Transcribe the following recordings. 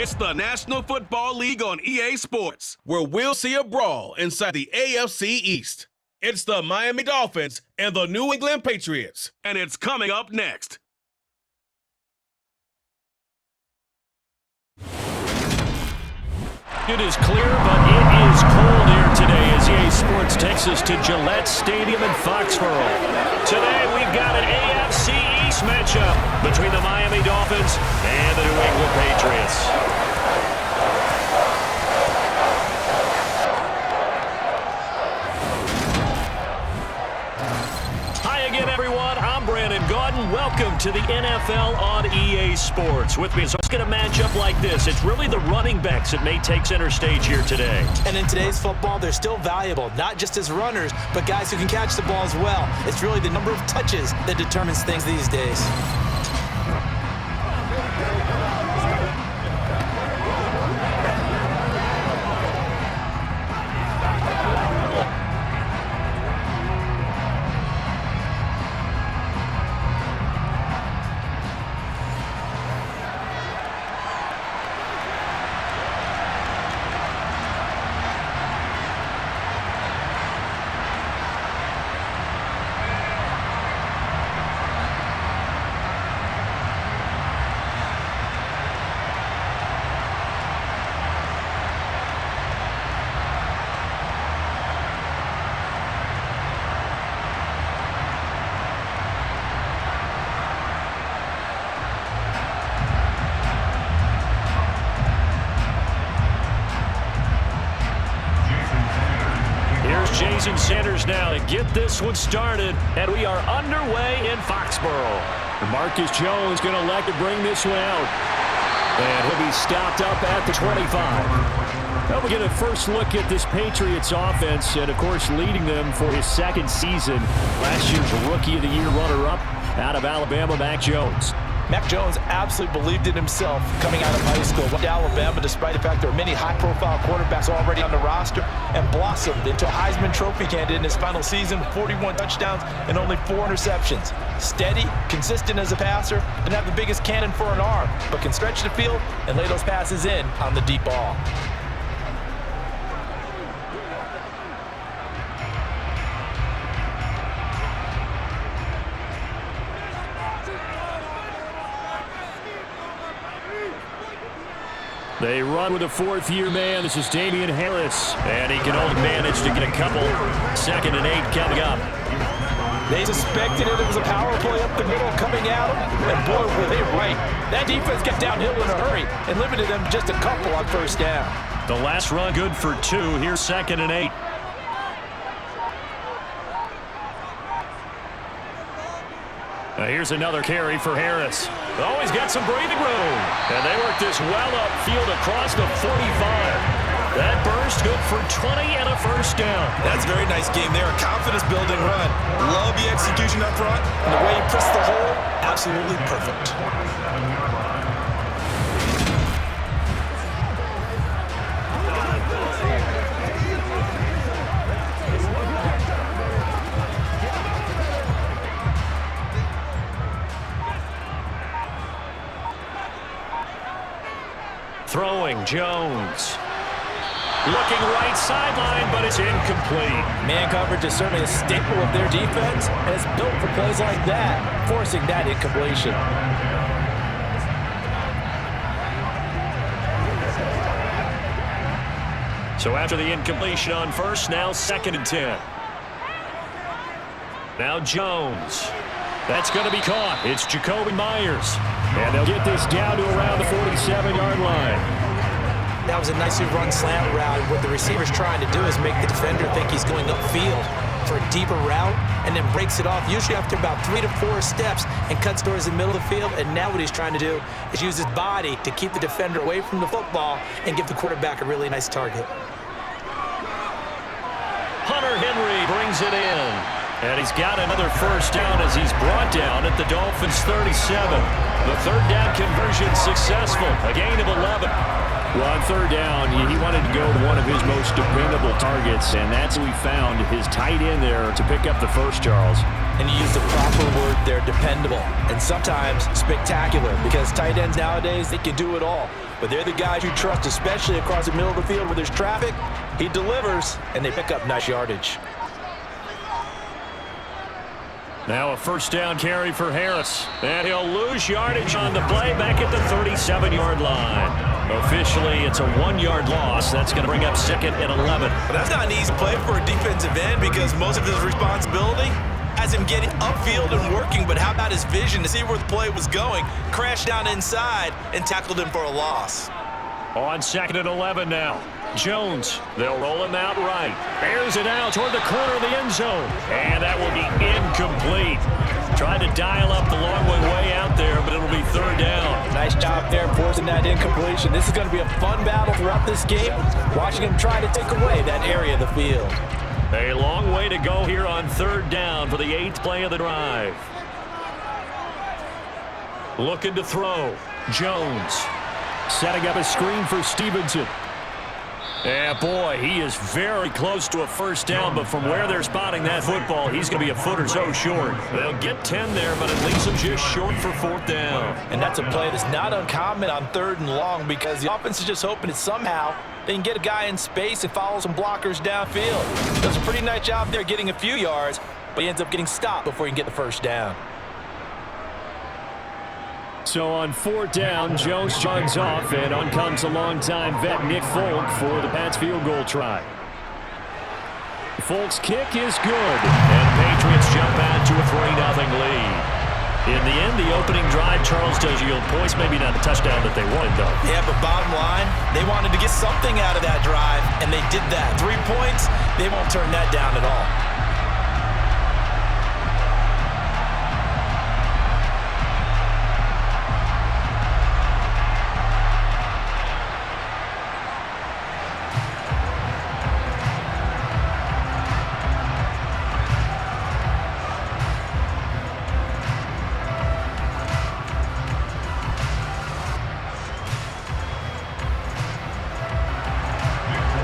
It's the National Football League on EA Sports, where we'll see a brawl inside the AFC East. It's the Miami Dolphins and the New England Patriots, and it's coming up next. It is clear, but it is cold here today as EA Sports takes us to Gillette Stadium in Foxborough. Today we've got an AFC East matchup between the Miami Dolphins and the New England Patriots. Welcome to the NFL on EA Sports. With me, so let's get a matchup like this. It's really the running backs that may take center stage here today. And in today's football, they're still valuable, not just as runners, but guys who can catch the ball as well. It's really the number of touches that determines things these days. Jason Sanders now to get this one started, and we are underway in Foxborough. Marcus Jones going to elect to bring this one out, and he'll be stopped up at the 25. Now we get a first look at this Patriots offense, and of course leading them for his second season. Last year's Rookie of the Year runner-up out of Alabama, Mac Jones. Mac Jones absolutely believed in himself coming out of high school. Went to Alabama despite the fact there are many high-profile quarterbacks already on the roster, and blossomed into a Heisman Trophy candidate in his final season with 41 touchdowns and only 4 interceptions. Steady, consistent as a passer, didn't have the biggest cannon for an arm, but can stretch the field and lay those passes in on the deep ball. They run with a fourth-year man. This is Damian Harris, and he can only manage to get a couple. 2nd and 8 coming up. They suspected it was a power play up the middle coming out, and boy, were they right. That defense got downhill in a hurry and limited them just a couple on first down. The last run good for 2. Here's 2nd and 8. Here's another carry for Harris. Oh, he's got some breathing room. And they work this well upfield across the 45. That burst good for 20 and a first down. That's a very nice game there. A confidence-building run. Love the execution up front. And the way he pressed the hole, absolutely perfect. Throwing, Jones. Looking right sideline, but it's incomplete. Man coverage is certainly a staple of their defense, and it's built for plays like that, forcing that incompletion. So after the incompletion on first, now 2nd and 10. Now Jones. That's going to be caught. It's Jacoby Myers. And they'll get this down to around the 47-yard line. That was a nicely run slant route. What the receiver's trying to do is make the defender think he's going upfield for a deeper route, and then breaks it off, usually after about 3 to 4 steps, and cuts towards the middle of the field. And now what he's trying to do is use his body to keep the defender away from the football and give the quarterback a really nice target. Hunter Henry brings it in. And he's got another first down as he's brought down at the Dolphins' 37. The third down conversion successful, a gain of 11. Well, on third down, he wanted to go to one of his most dependable targets, and that's who he found, his tight end there, to pick up the first, Charles. And you use the proper word there, dependable, and sometimes spectacular, because tight ends nowadays, they can do it all. but they're the guys you trust, especially across the middle of the field where there's traffic. He delivers, and they pick up nice yardage. Now a first down carry for Harris. And he'll lose yardage on the play back at the 37-yard line. Officially, it's a 1-yard loss. That's going to bring up 2nd and 11. But that's not an easy play for a defensive end because most of his responsibility has him getting upfield and working, but how about his vision to see where the play was going, crashed down inside, and tackled him for a loss. On 2nd and 11 now. Jones, they'll roll him out right. Bears it out toward the corner of the end zone. And that will be incomplete. Trying to dial up the long way out there, but it'll be 3rd down. Nice job there forcing that incompletion. This is going to be a fun battle throughout this game, watching him try to take away that area of the field. A long way to go here on 3rd down for the 8th play of the drive. Looking to throw. Jones setting up a screen for Stevenson. Yeah, boy, he is very close to a first down, but from where they're spotting that football, he's going to be a foot or so short. They'll get 10 there, but it leaves him just short for 4th down. And that's a play that's not uncommon on 3rd and long because the offense is just hoping that somehow they can get a guy in space and follow some blockers downfield. Does a pretty nice job there getting a few yards, but he ends up getting stopped before he can get the first down. So on 4th down, Jones charges off, and on comes a longtime vet Nick Folk for the Pats field goal try. Folk's kick is good, and the Patriots jump out to a 3-0 lead. In the end, the opening drive, Charles does yield points, maybe not the touchdown that they wanted, though. Yeah, but bottom line, they wanted to get something out of that drive, and they did that. 3 points, they won't turn that down at all.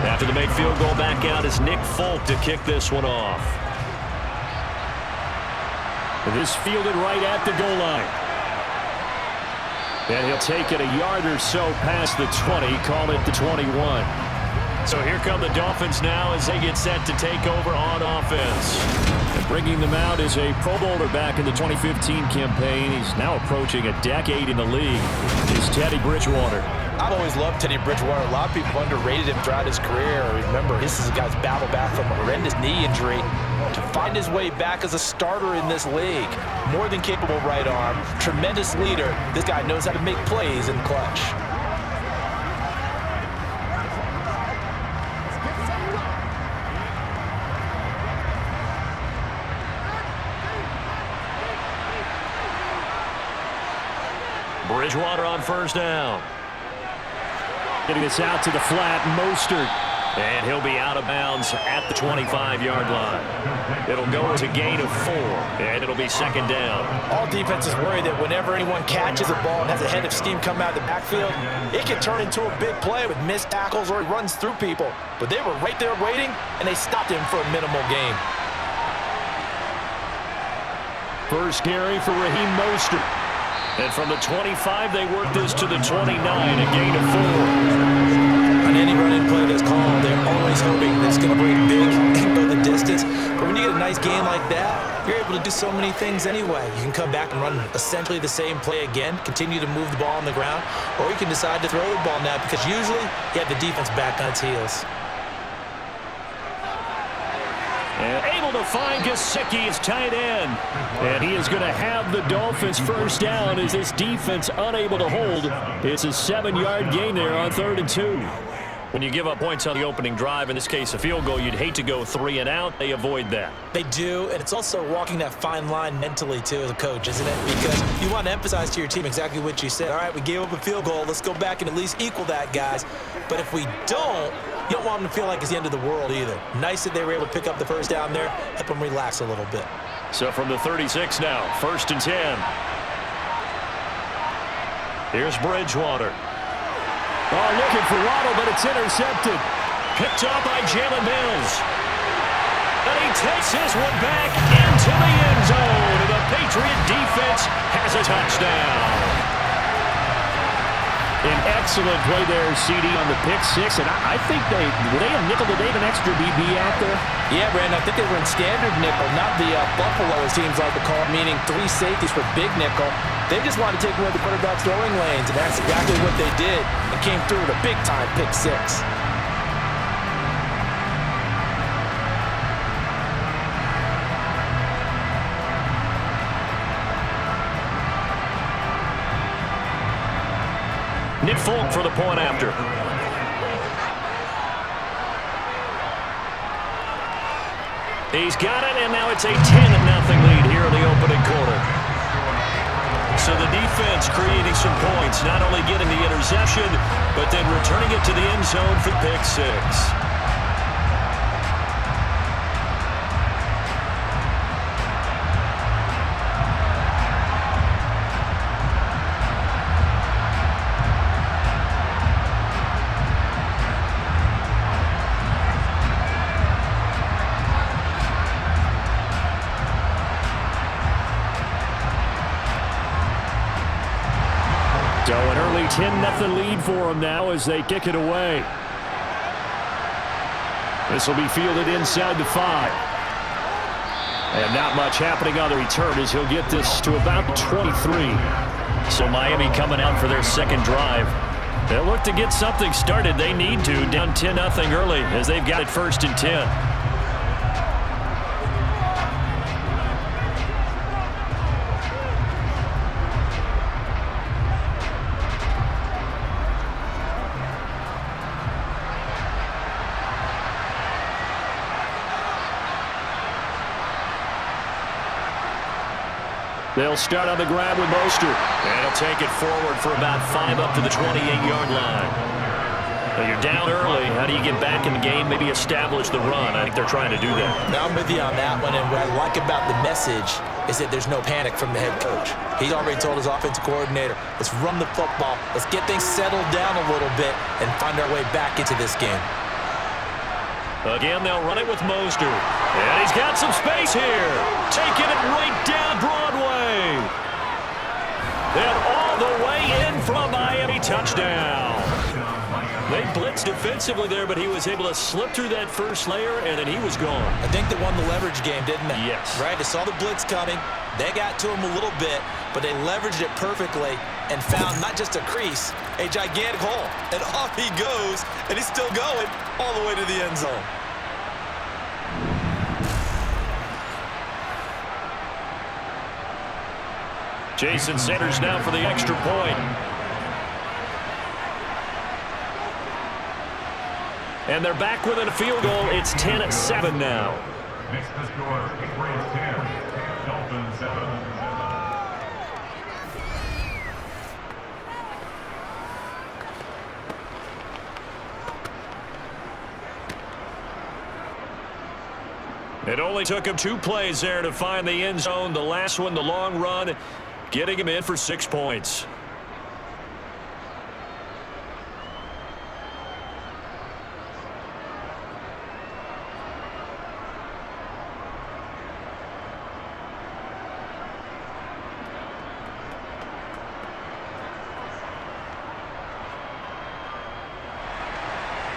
After the made field goal, back out is Nick Folk to kick this one off. This fielded right at the goal line. And he'll take it a yard or so past the 20, call it the 21. So here come the Dolphins now as they get set to take over on offense. And bringing them out is a Pro Bowler back in the 2015 campaign. He's now approaching a decade in the league. Is Teddy Bridgewater. I've always loved Teddy Bridgewater. A lot of people underrated him throughout his career. Remember, this is a guy's battle back from a horrendous knee injury to find his way back as a starter in this league. More than capable right arm, tremendous leader. This guy knows how to make plays in clutch. Bridgewater on first down. Getting this out to the flat, Mostert. And he'll be out of bounds at the 25-yard line. It'll go to gain of 4, and it'll be 2nd down. All defenses worry that whenever anyone catches a ball and has a head of steam come out of the backfield, it can turn into a big play with missed tackles or it runs through people. But they were right there waiting, and they stopped him for a minimal gain. First carry for Raheem Mostert. And from the 25, they work this to the 29, a gain of 4. On any run-in play that's called, they're always hoping that it's going to break big and go the distance. But when you get a nice game like that, you're able to do so many things anyway. You can come back and run essentially the same play again, continue to move the ball on the ground, or you can decide to throw the ball now because usually you have the defense back on its heels. And able to find Gesicki, his tight end. And he is going to have the Dolphins first down as this defense unable to hold. It's a 7-yard gain there on 3rd and 2. When you give up points on the opening drive, in this case a field goal, you'd hate to go 3 and out. They avoid that. They do, and it's also walking that fine line mentally, too, as a coach, isn't it? Because you want to emphasize to your team exactly what you said. All right, we gave up a field goal. Let's go back and at least equal that, guys. But if we don't, you don't want them to feel like it's the end of the world either. Nice that they were able to pick up the first down there, help them relax a little bit. So from the 36 now, 1st and 10. Here's Bridgewater. Oh, looking for Waddle, but it's intercepted. Picked up by Jalen Mills. And he takes his one back into the end zone. And the Patriot defense has a touchdown. An Excellent play there, CD, on the pick six. And I think were they a nickel? Did they have an extra DB out there? Yeah, Brandon, I think they were in standard nickel, not the Buffalo, as teams like to call it, meaning 3 safeties for big nickel. They just wanted to take away the quarterback's throwing lanes, and that's exactly what they did, and came through with a big-time pick six. Nick Folk for the point after. He's got it, and now it's a 10-0 lead here in the opening quarter. So the defense creating some points, not only getting the interception, but then returning it to the end zone for pick six. So an early 10-0 lead for them now as they kick it away. This will be fielded inside the 5. And not much happening on the return as he'll get this to about 23. So Miami coming out for their second drive. They'll look to get something started. They need to, down 10-0 early as they've got it 1st and 10. They'll start on the grab with Mostert. And he'll take it forward for about 5 up to the 28-yard line. Now you're down early. How do you get back in the game, maybe establish the run? I think they're trying to do that. Now I'm with you on that one, and what I like about the message is that there's no panic from the head coach. He's already told his offensive coordinator, let's run the football, let's get things settled down a little bit, and find our way back into this game. Again, they'll run it with Mostert. And he's got some space here. Taking it right down Broadway. And all the way in from Miami, touchdown. They blitzed defensively there, but he was able to slip through that first layer, and then he was gone. I think they won the leverage game, didn't they? Yes. Right, they saw the blitz coming. They got to him a little bit, but they leveraged it perfectly and found not just a crease, a gigantic hole. And off he goes, and he's still going all the way to the end zone. Jason Sanders now for the extra point. And they're back within a field goal. It's 10-7 now. Next to score, Patriots 10, Dolphins 7. It only took him 2 plays there to find the end zone. The last one, the long run, getting him in for 6 points.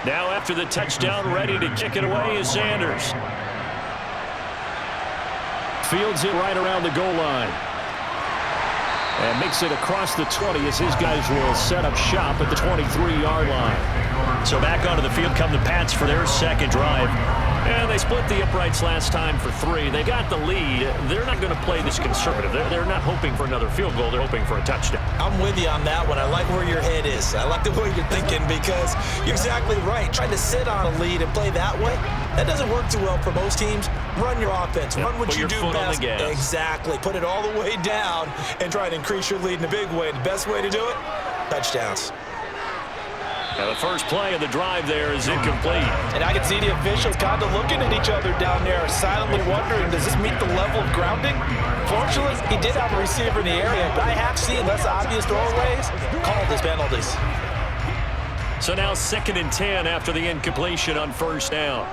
Now after the touchdown, ready to kick it away is Sanders. Fields it right around the goal line. And makes it across the 20 as his guys will set up shop at the 23-yard line. So back onto the field come the Pats for their second drive. And they split the uprights last time for 3. They got the lead. They're not going to play this conservative. They're not hoping for another field goal. They're hoping for a touchdown. I'm with you on that one. I like where your head is. I like the way you're thinking because you're exactly right. Trying to sit on a lead and play that way, that doesn't work too well for most teams. Run your offense. Run what you do best. Exactly. Put it all the way down and try to increase your lead in a big way. The best way to do it, touchdowns. Now the first play of the drive there is incomplete. And I can see the officials kind of looking at each other down there, silently wondering, does this meet the level of grounding? Fortunately, he did have a receiver in the area, but I have seen less obvious throwaways called as penalties. So now 2nd and 10 after the incompletion on first down.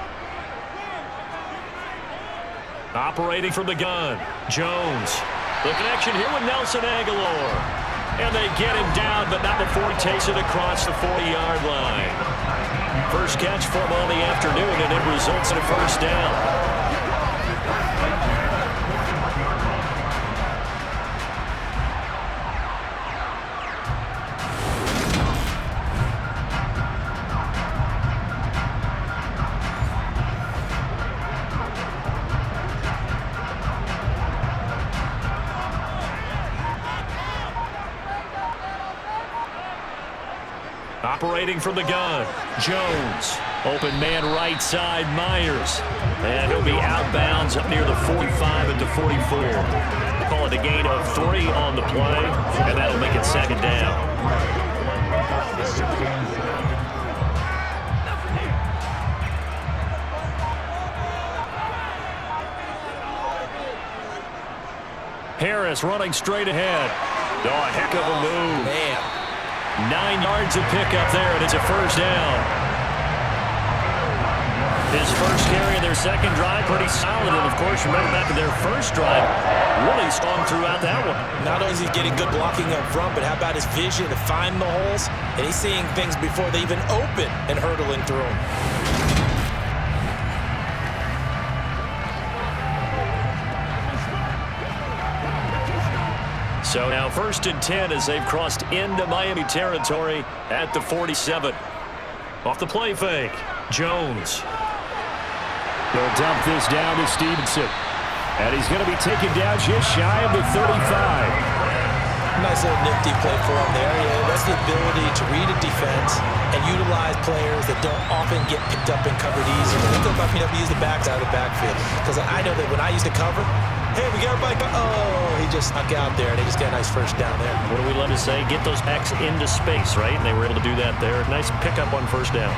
Operating from the gun, Jones. The connection here with Nelson Aguilar. And they get him down, but not before he takes it across the 40-yard line. First catch for him on the afternoon, and it results in a first down. Operating from the gun, Jones. Open man right side, Myers. And he'll be outbounds up near the 45 and to 44. Call it a gain of 3 on the play, and that'll make it second down. Harris running straight ahead. Oh, a heck of a move. Man. 9 yards of pickup there, and it's a first down. His first carry of their second drive, pretty solid. And, of course, remember back to their first drive, really strong throughout that one. Not only is he getting good blocking up front, but how about his vision to find the holes? And he's seeing things before they even open and hurdling through them. So now 1st and 10 as they've crossed into Miami territory at the 47. Off the play fake, Jones. They'll dump this down to Stevenson. And he's going to be taken down just shy of the 35. Nice little nifty play for him there. Yeah, that's the ability to read a defense and utilize players that don't often get picked up and covered easy. Think about being able to use the backside of the backfield. Because I know that when I used to cover, hey, we got everybody. Oh, he just snuck out there, and they just got a nice first down there. What do we love to say? Get those backs into space, right? And they were able to do that there. Nice pickup on first down.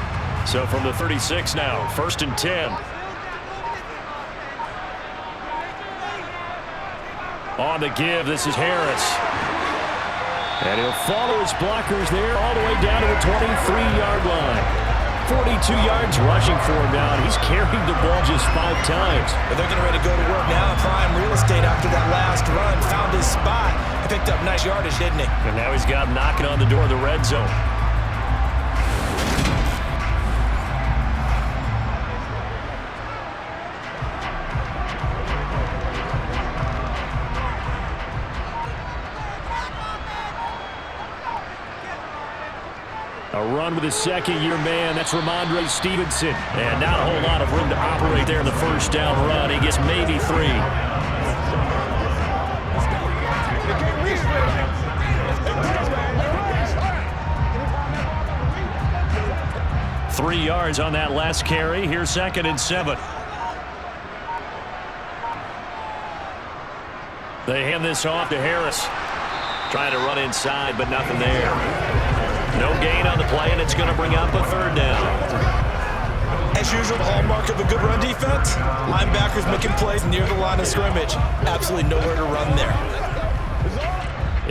So from the 36 now, 1st and 10. On the give, this is Harris. And he'll follow his blockers there all the way down to the 23-yard line. 42 yards rushing for him now, and he's carried the ball just 5 times. But they're getting ready to go to work now in prime real estate after that last run. Found his spot. He picked up nice yardage, didn't he? And now he's got him knocking on the door of the red zone. A run with his second-year man. That's Ramondre Stevenson. And not a whole lot of room to operate there in the first down run. He gets maybe 3. 3 yards on that last carry. Here's 2nd and 7. They hand this off to Harris. Trying to run inside, but nothing there. No gain on the play, and it's going to bring up a 3rd down. As usual, the hallmark of a good run defense, linebackers making plays near the line of scrimmage. Absolutely nowhere to run there.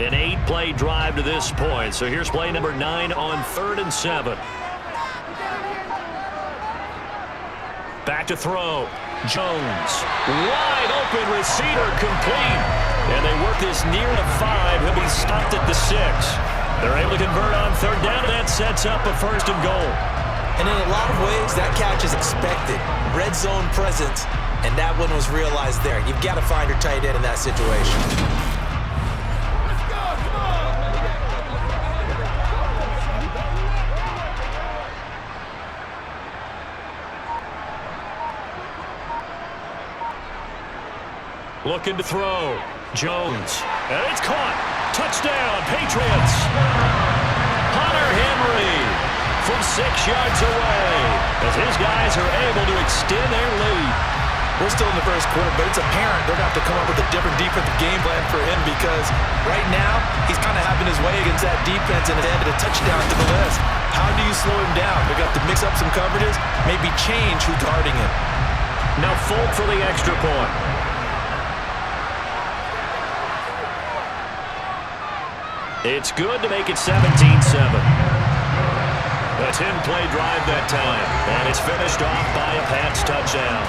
An 8-play drive to this point. So here's play number 9 on 3rd and 7. Back to throw. Jones. Wide open receiver complete. And they work this near the 5. He'll be stopped at the 6. They're able to convert on 3rd down. That sets up a 1st and goal. And in a lot of ways, that catch is expected. Red zone presence, and that one was realized there. You've got to find your tight end in that situation. Let's go, come on. Looking to throw. Jones. And it's caught. Touchdown, Patriots. Hunter Henry from 6 yards away as his guys are able to extend their lead. We're still in the first quarter, but it's apparent they're going to have to come up with a different defensive game plan for him because right now he's kind of having his way against that defense and it added a touchdown to the list. How do you slow him down? They're going to have to mix up some coverages, maybe change who's guarding him. Now Folk for the extra point. It's good to make it 17-7. A 10-play drive that time, and it's finished off by a Pats touchdown.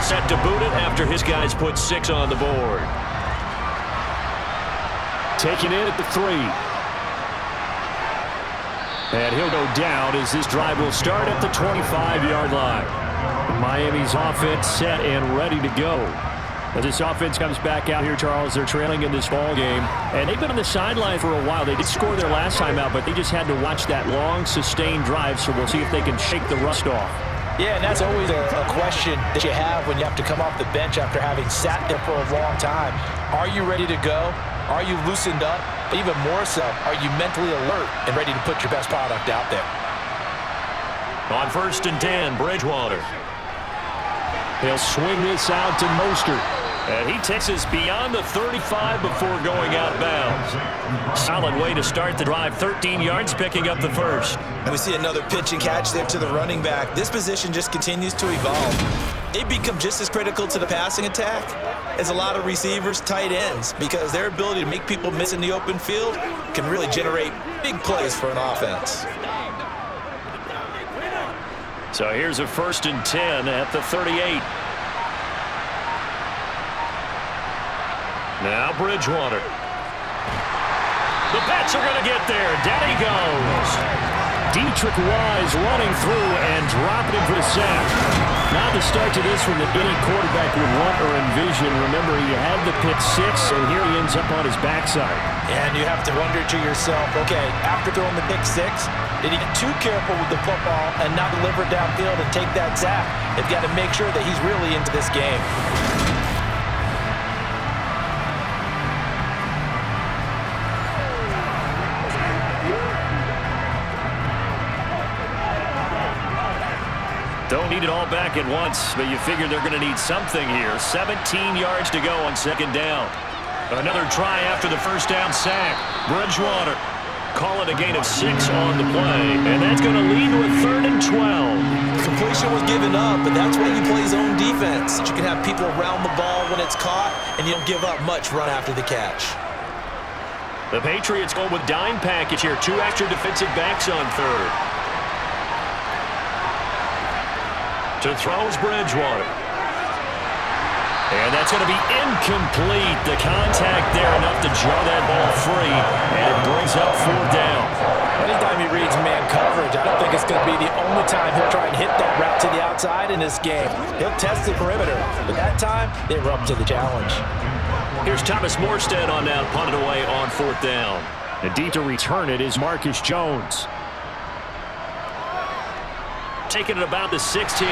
set to boot it after his guys put 6 on the board. Taking it at the 3. And he'll go down as this drive will start at the 25-yard line. Miami's offense set and ready to go. As this offense comes back out here, Charles, they're trailing in this ball game. And they've been on the sideline for a while. They did score their last time out, but they just had to watch that long, sustained drive. So we'll see if they can shake the rust off. Yeah, and that's always a question that you have when you have to come off the bench after having sat there for a long time. Are you ready to go? Are you loosened up? But even more so, are you mentally alert and ready to put your best product out there? On 1st and 10, Bridgewater. He'll swing this out to Mostert. And he takes us beyond the 35 before going out of bounds. Solid way to start the drive. 13 yards, picking up the first. And we see another pitch and catch there to the running back. This position just continues to evolve. They become just as critical to the passing attack as a lot of receivers, tight ends, because their ability to make people miss in the open field can really generate big plays for an offense. So here's a 1st and 10 at the 38. Now Bridgewater. The Pats are going to get there. Down he goes. Dietrich Wise running through and dropping him for the sack. Not the start to this one that any quarterback would want or envision. Remember, he had the pick 6, and here he ends up on his backside. And you have to wonder to yourself, okay, after throwing the pick 6, did he get too careful with the football and not deliver downfield and take that sack? They've got to make sure that he's really into this game. Don't need it all back at once, but you figure they're going to need something here. 17 yards to go on 2nd down. Another try after the 1st down sack. Bridgewater. Call it a gain of 6 on the play, and that's going to lead to a 3rd and 12. Completion was given up, but that's why you play zone defense. You can have people around the ball when it's caught, and you don't give up much run after the catch. The Patriots go with dime package here. 2 extra defensive backs on 3rd. To throws Bridgewater. And that's going to be incomplete. The contact there enough to draw that ball free. And it brings up 4th down. Anytime he reads man coverage, I don't think it's going to be the only time he'll try and hit that route to the outside in this game. He'll test the perimeter. But that time, they were up to the challenge. Here's Thomas Morstead on down, punted away on 4th down. And deep to return it is Marcus Jones. Taking it about the 16.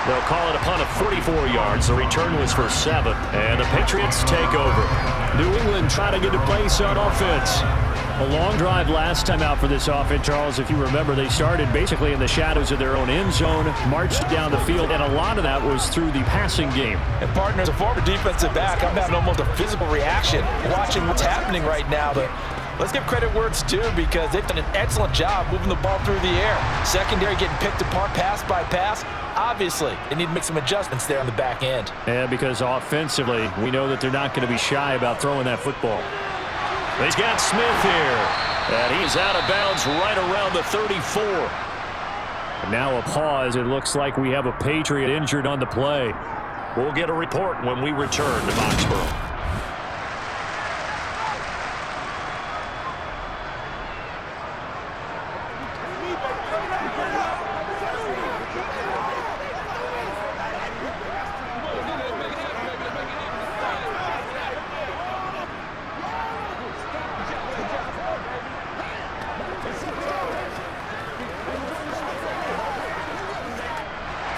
They'll call it a punt of 44 yards. The return was for 7. And the Patriots take over. New England trying to get a place on offense. A long drive last time out for this offense, Charles. If you remember, they started basically in the shadows of their own end zone, marched down the field, and a lot of that was through the passing game. And partner, as a former defensive back, I'm having almost a physical reaction watching what's happening right now. But let's give credit where it's due, because they've done an excellent job moving the ball through the air. Secondary getting picked apart pass by pass. Obviously, they need to make some adjustments there on the back end. And because offensively, we know that they're not going to be shy about throwing that football. He's got Smith here, and he's out of bounds right around the 34. And now a pause. It looks like we have a Patriot injured on the play. We'll get a report when we return to Foxborough.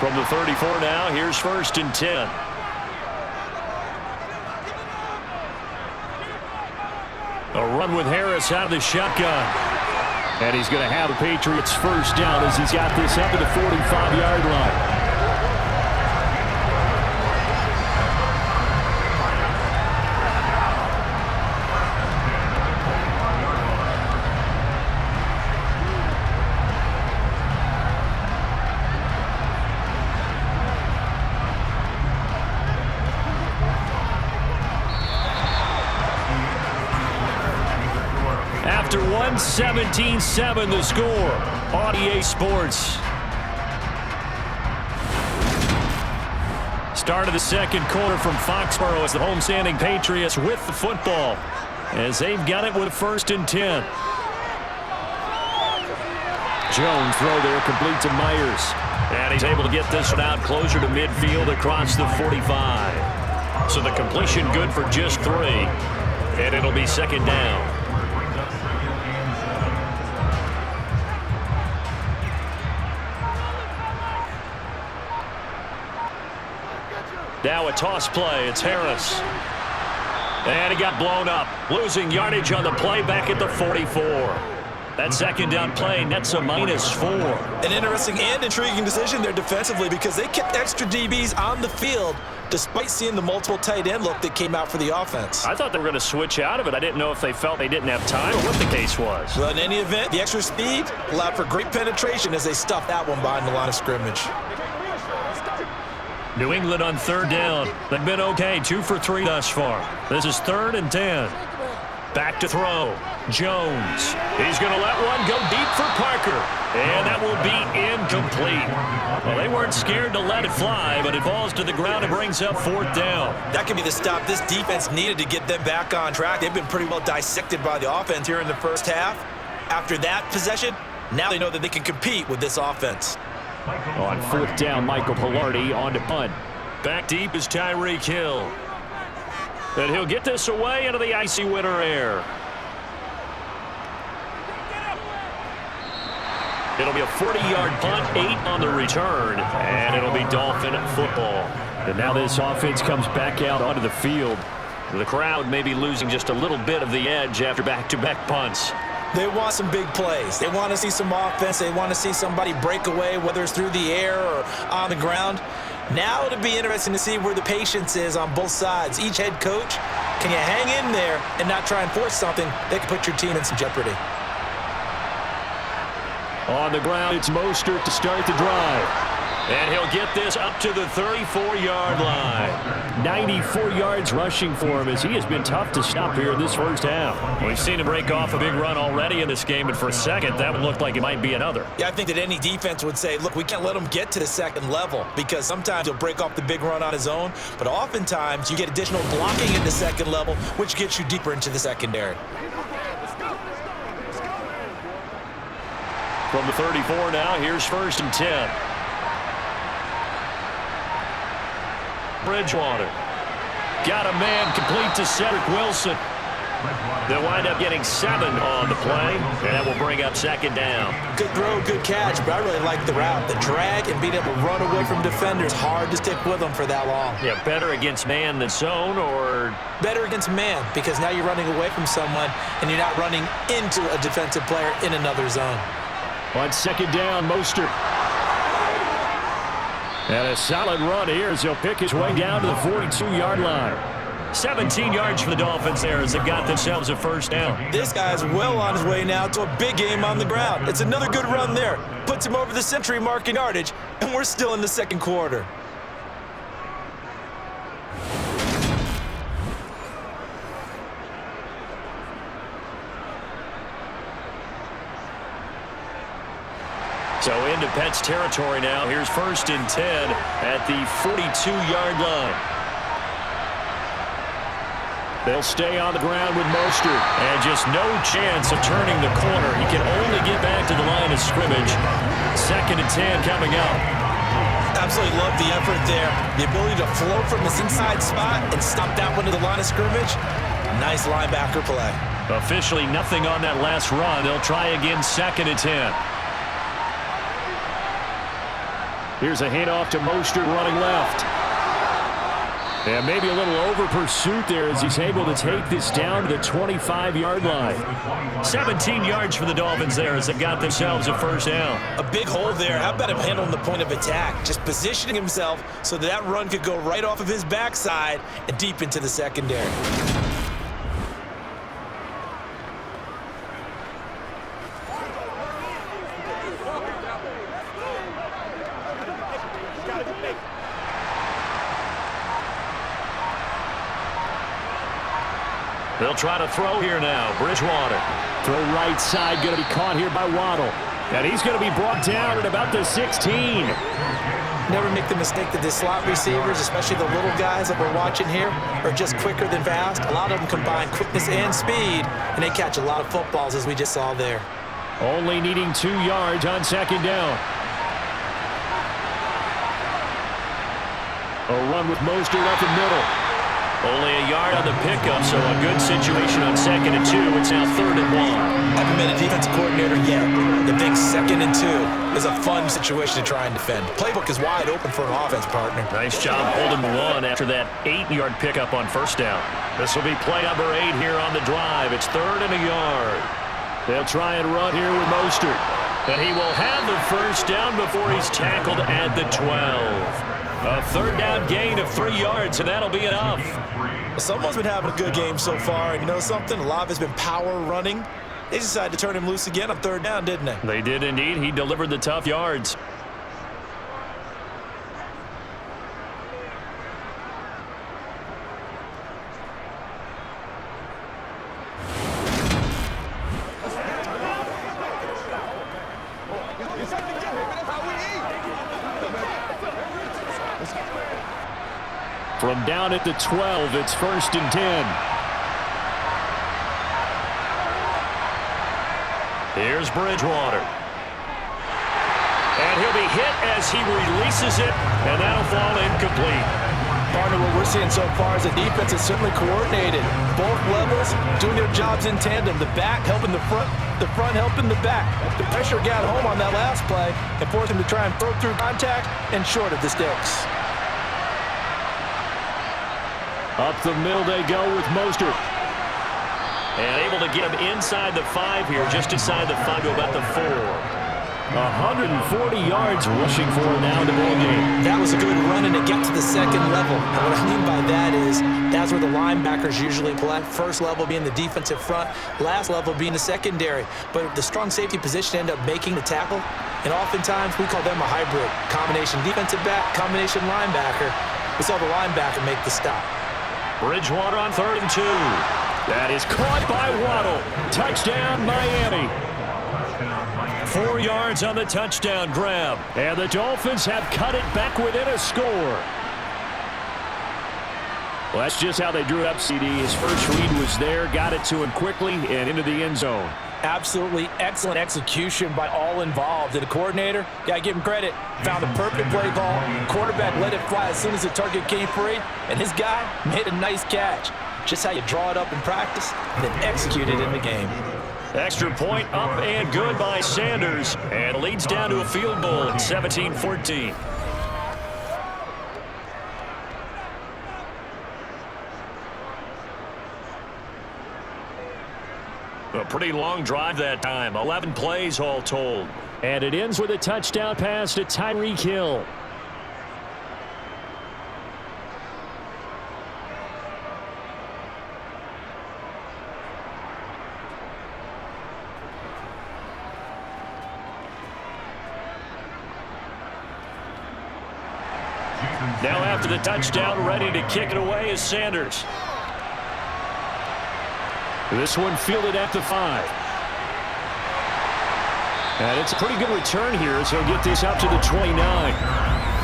From the 34 now, here's 1st and 10. A run with Harris out of the shotgun. And he's going to have the Patriots 1st down as he's got this up at the 45-yard line. After 117-7 the score on EA Sports. Start of the second quarter from Foxborough as the homestanding Patriots with the football as they've got it with 1st and 10. Jones throw there, complete to Myers. And he's able to get this one out closer to midfield across the 45. So the completion good for just 3. And it'll be 2nd down. Now a toss play. It's Harris. And he got blown up. Losing yardage on the play back at the 44. That 2nd down play nets a -4. An interesting and intriguing decision there defensively because they kept extra DBs on the field despite seeing the multiple tight end look that came out for the offense. I thought they were going to switch out of it. I didn't know if they felt they didn't have time or what the case was. Well, in any event, the extra speed allowed for great penetration as they stuffed that one behind the line of scrimmage. New England on 3rd down. They've been okay, 2 for 3 thus far. This is 3rd and 10. Back to throw. Jones. He's going to let one go deep for Parker. And that will be incomplete. Well, they weren't scared to let it fly, but it falls to the ground and brings up 4th down. That can be the stop this defense needed to get them back on track. They've been pretty well dissected by the offense here in the first half. After that possession, now they know that they can compete with this offense. On 4th down, Michael Pilardi on to punt. Back deep is Tyreek Hill. And he'll get this away into the icy winter air. It'll be a 40-yard punt, 8 on the return, and it'll be Dolphin football. And now this offense comes back out onto the field. The crowd may be losing just a little bit of the edge after back-to-back punts. They want some big plays. They want to see some offense. They want to see somebody break away, whether it's through the air or on the ground. Now it'll be interesting to see where the patience is on both sides. Each head coach, can you hang in there and not try and force something that can put your team in some jeopardy? On the ground, it's Mostert to start the drive. And he'll get this up to the 34-yard line. 94 yards rushing for him as he has been tough to stop here in this first half. We've seen him break off a big run already in this game, and for a second, that would look like it might be another. Yeah, I think that any defense would say, look, we can't let him get to the 2nd level because sometimes he'll break off the big run on his own, but oftentimes you get additional blocking at the 2nd level, which gets you deeper into the secondary. From the 34 now, here's 1st and 10. Bridgewater. Got a man complete to Cedric Wilson. They'll wind up getting 7 on the play, and that will bring up 2nd down. Good throw, good catch, but I really like the route. The drag and being able to run away from defenders, hard to stick with them for that long. Yeah, better against man than zone, or? Better against man, because now you're running away from someone, and you're not running into a defensive player in another zone. On 2nd down, Mostert. And a solid run here as he'll pick his way down to the 42-yard line. 17 yards for the Dolphins there as they've got themselves a 1st down. This guy's well on his way now to a big game on the ground. It's another good run there. Puts him over the century mark in yardage, and we're still in the 2nd quarter. So into Pets territory now. Here's 1st and 10 at the 42-yard line. They'll stay on the ground with Mostert. And just no chance of turning the corner. He can only get back to the line of scrimmage. 2nd and 10 coming up. Absolutely love the effort there. The ability to float from this inside spot and stop that one to the line of scrimmage. Nice linebacker play. Officially nothing on that last run. They'll try again 2nd and 10. Here's a handoff to Mostert running left. And maybe a little over pursuit there as he's able to take this down to the 25-yard line. 17 yards for the Dolphins there as they've got themselves a 1st down. A big hole there. How about him handling the point of attack? Just positioning himself so that run could go right off of his backside and deep into the secondary. They'll try to throw here now. Bridgewater. Throw right side, going to be caught here by Waddle. And he's going to be brought down at about the 16. Never make the mistake that the slot receivers, especially the little guys that we're watching here, are just quicker than fast. A lot of them combine quickness and speed, and they catch a lot of footballs, as we just saw there. Only needing 2 yards on second down. A run with Mostert up the middle. Only a yard on the pickup, so a good situation on 2nd and 2. It's now 3rd and 1. Haven't been a defensive coordinator yet. The big 2nd and 2 is a fun situation to try and defend. Playbook is wide open for an offense, partner. Nice job holding the one after that 8-yard pickup on 1st down. This will be play number 8 here on the drive. It's 3rd and a yard. They'll try and run here with Mostert. And he will have the 1st down before he's tackled at the 12. A 3rd down gain of 3 yards, and that'll be enough. Someone's been having a good game so far, and you know something? A lot of it's been power running. They decided to turn him loose again on 3rd down, didn't they? They did indeed. He delivered the tough yards. From down at the 12, it's 1st and 10. Here's Bridgewater. And he'll be hit as he releases it, and that'll fall incomplete. Partner, what we're seeing so far is the defense is certainly coordinated. Both levels doing their jobs in tandem. The back helping the front helping the back. The pressure got home on that last play and forced him to try and throw through contact and short of the sticks. Up the middle they go with Mostert. And able to get him inside the 5 here, just inside the 5 to about the 4. 140 yards rushing for now in the ball game. That was a good run, and it got to the 2nd level. And what I mean by that is that's where the linebackers usually play. 1st level being the defensive front, last level being the secondary. But the strong safety position ended up making the tackle, and oftentimes we call them a hybrid. Combination defensive back, combination linebacker. We saw the linebacker make the stop. Bridgewater on 3rd and 2. That is caught by Waddle. Touchdown, Miami. 4 yards on the touchdown grab. And the Dolphins have cut it back within a score. Well, that's just how they drew up CD. His first read was there, got it to him quickly, and into the end zone. Absolutely excellent execution by all involved. And the coordinator, got to give him credit, found the perfect play call. Quarterback let it fly as soon as the target came free, and his guy made a nice catch. Just how you draw it up in practice, and then execute it in the game. Extra point up and good by Sanders, and leads down to a field goal at 17-14. A pretty long drive that time, 11 plays all told. And it ends with a touchdown pass to Tyreek Hill. Now after the touchdown, ready to kick it away is Sanders. This one fielded at the 5. And it's a pretty good return here as he'll get this up to the 29.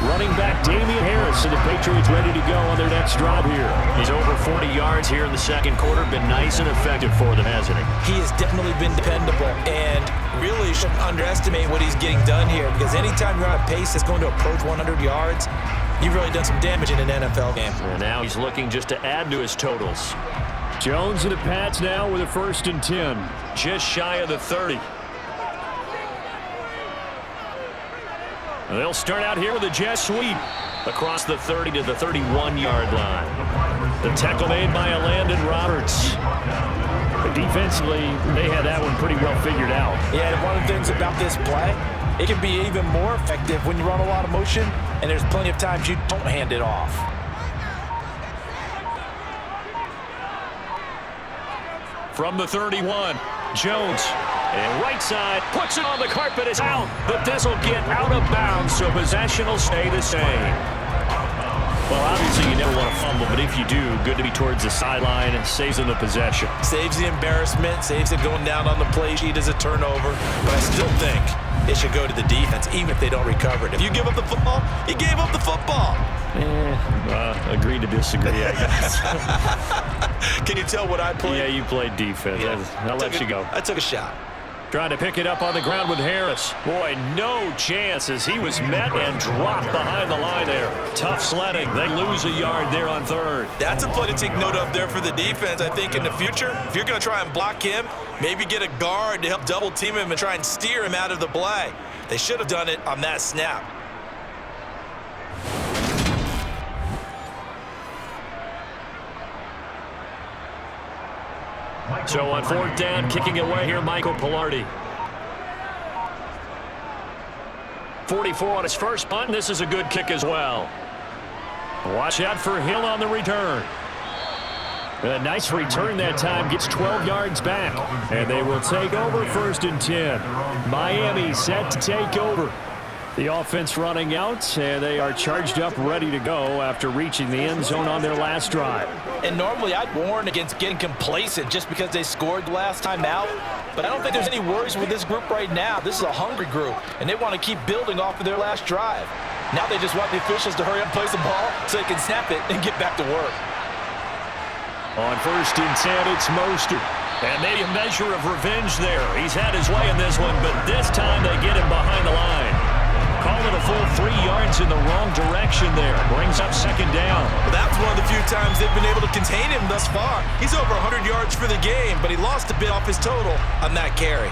Running back Damian Harris and the Patriots ready to go on their next drive here. He's over 40 yards here in the 2nd quarter. Been nice and effective for them, hasn't he? He has definitely been dependable, and really shouldn't underestimate what he's getting done here, because anytime you're on a pace that's going to approach 100 yards, you've really done some damage in an NFL game. And now he's looking just to add to his totals. Jones and the Pats now with a 1st and 10. Just shy of the 30. They'll start out here with a jet sweep across the 30 to the 31-yard line. The tackle made by Landon Roberts. Defensively, they had that one pretty well figured out. Yeah, and one of the things about this play, it can be even more effective when you run a lot of motion, and there's plenty of times you don't hand it off. From the 31, Jones, and right side, puts it on the carpet, it's out, but this will get out of bounds, so possession will stay the same. Well, obviously you never want to fumble, but if you do, good to be towards the sideline and saves them the possession. Saves the embarrassment, saves it going down on the play sheet as a turnover, but I still think it should go to the defense, even if they don't recover it. If you give up the football, you gave up the football. Agree to disagree, I guess. Can you tell what I played? Yeah, you played defense. Yeah. I'll let you go. I took a shot. Trying to pick it up on the ground with Harris. Boy, no chance as he was met and dropped behind the line there. Tough sledding. They lose a yard there on third. That's a play to take note of there for the defense. I think in the future, if you're going to try and block him, maybe get a guard to help double team him and try and steer him out of the play. They should have done it on that snap. So on fourth down, kicking away here, Michael Pilardi. 44 on his first punt. This is a good kick as well. Watch out for Hill on the return. A nice return that time. Gets 12 yards back. And they will take over 1st and 10. Miami set to take over. The offense running out, and they are charged up, ready to go after reaching the end zone on their last drive. And normally I'd warn against getting complacent just because they scored the last time out. But I don't think there's any worries with this group right now. This is a hungry group, and they want to keep building off of their last drive. Now they just want the officials to hurry up and place the ball so they can snap it and get back to work. On 1st and 10, it's Mostert. And maybe a measure of revenge there. He's had his way in this one, but this time they get him behind the line. Call it a full 3 yards in the wrong direction there. Brings up 2nd down. Well, that's one of the few times they've been able to contain him thus far. He's over 100 yards for the game, but he lost a bit off his total on that carry.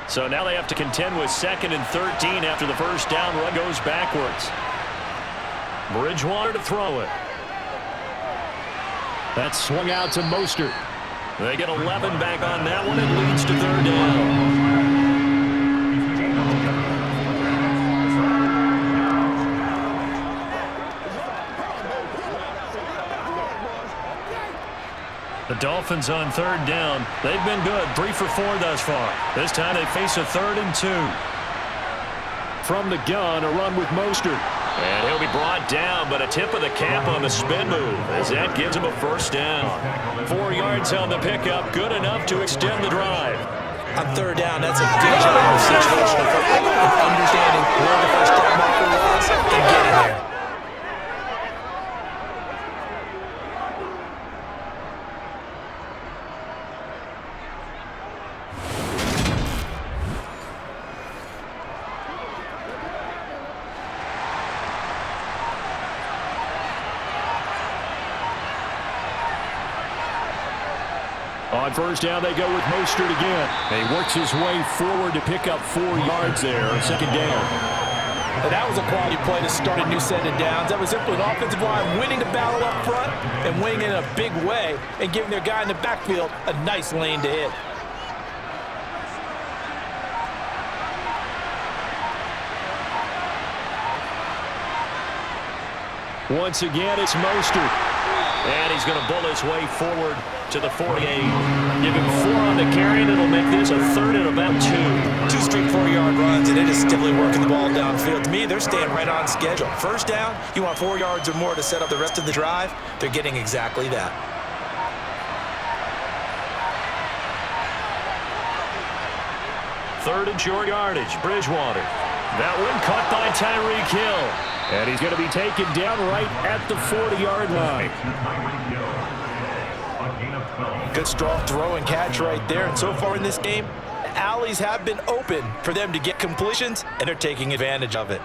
So now they have to contend with 2nd and 13 after the first down run goes backwards. Bridgewater to throw it. That's swung out to Mostert. They get 11 back on that one. It leads to 3rd down. The Dolphins on 3rd down. They've been good. 3 for 4 thus far. This time they face a 3rd and 2. From the gun, a run with Mostert. And he'll be brought down, but a tip of the cap on the spin move as that gives him a 1st down. 4 yards on the pickup, good enough to extend the drive. On 3rd down, that's a good job of situational football, understanding where the first down marker was and getting there. On 1st down, they go with Mostert again. He works his way forward to pick up 4 yards there on 2nd down. And that was a quality play to start a new set of downs. That was simply an offensive line winning the battle up front and winning in a big way and giving their guy in the backfield a nice lane to hit. Once again, it's Mostert. And he's going to bull his way forward to the 48. Give him 4 on the carry, and it'll make this a 3rd and about 2. 2 straight 4-yard runs, and it is stiffly working the ball downfield. To me, they're staying right on schedule. 1st down, you want 4 yards or more to set up the rest of the drive. They're getting exactly that. Third and short yardage, Bridgewater. That one caught by Tyreek Hill. And he's going to be taken down right at the 40-yard line. Good strong throw and catch right there. And so far in this game, the alleys have been open for them to get completions, and they're taking advantage of it.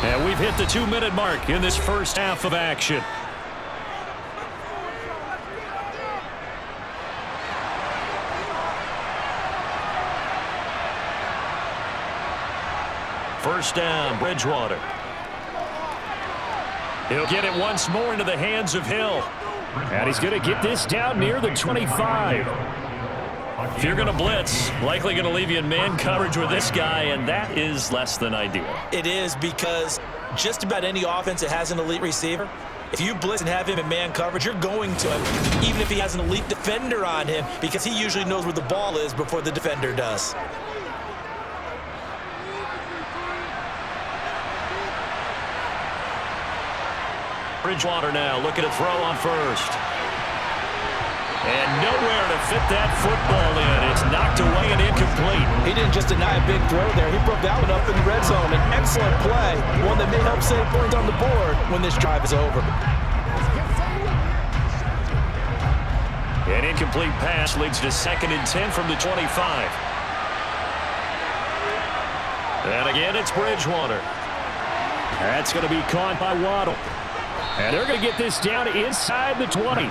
And we've hit the 2-minute mark in this first half of action. First down, Bridgewater. He'll get it once more into the hands of Hill. And he's going to get this down near the 25. If you're going to blitz, likely going to leave you in man coverage with this guy, and that is less than ideal. It is, because just about any offense that has an elite receiver, if you blitz and have him in man coverage, you're going to him, even if he has an elite defender on him, because he usually knows where the ball is before the defender does. Bridgewater now looking to throw on first. And nowhere to fit that football in. It's knocked away and incomplete. He didn't just deny a big throw there. He broke that one up in the red zone. An excellent play, one that may help save points on the board when this drive is over. An incomplete pass leads to 2nd and 10 from the 25. And again, it's Bridgewater. That's going to be caught by Waddle. And they're going to get this down inside the 20.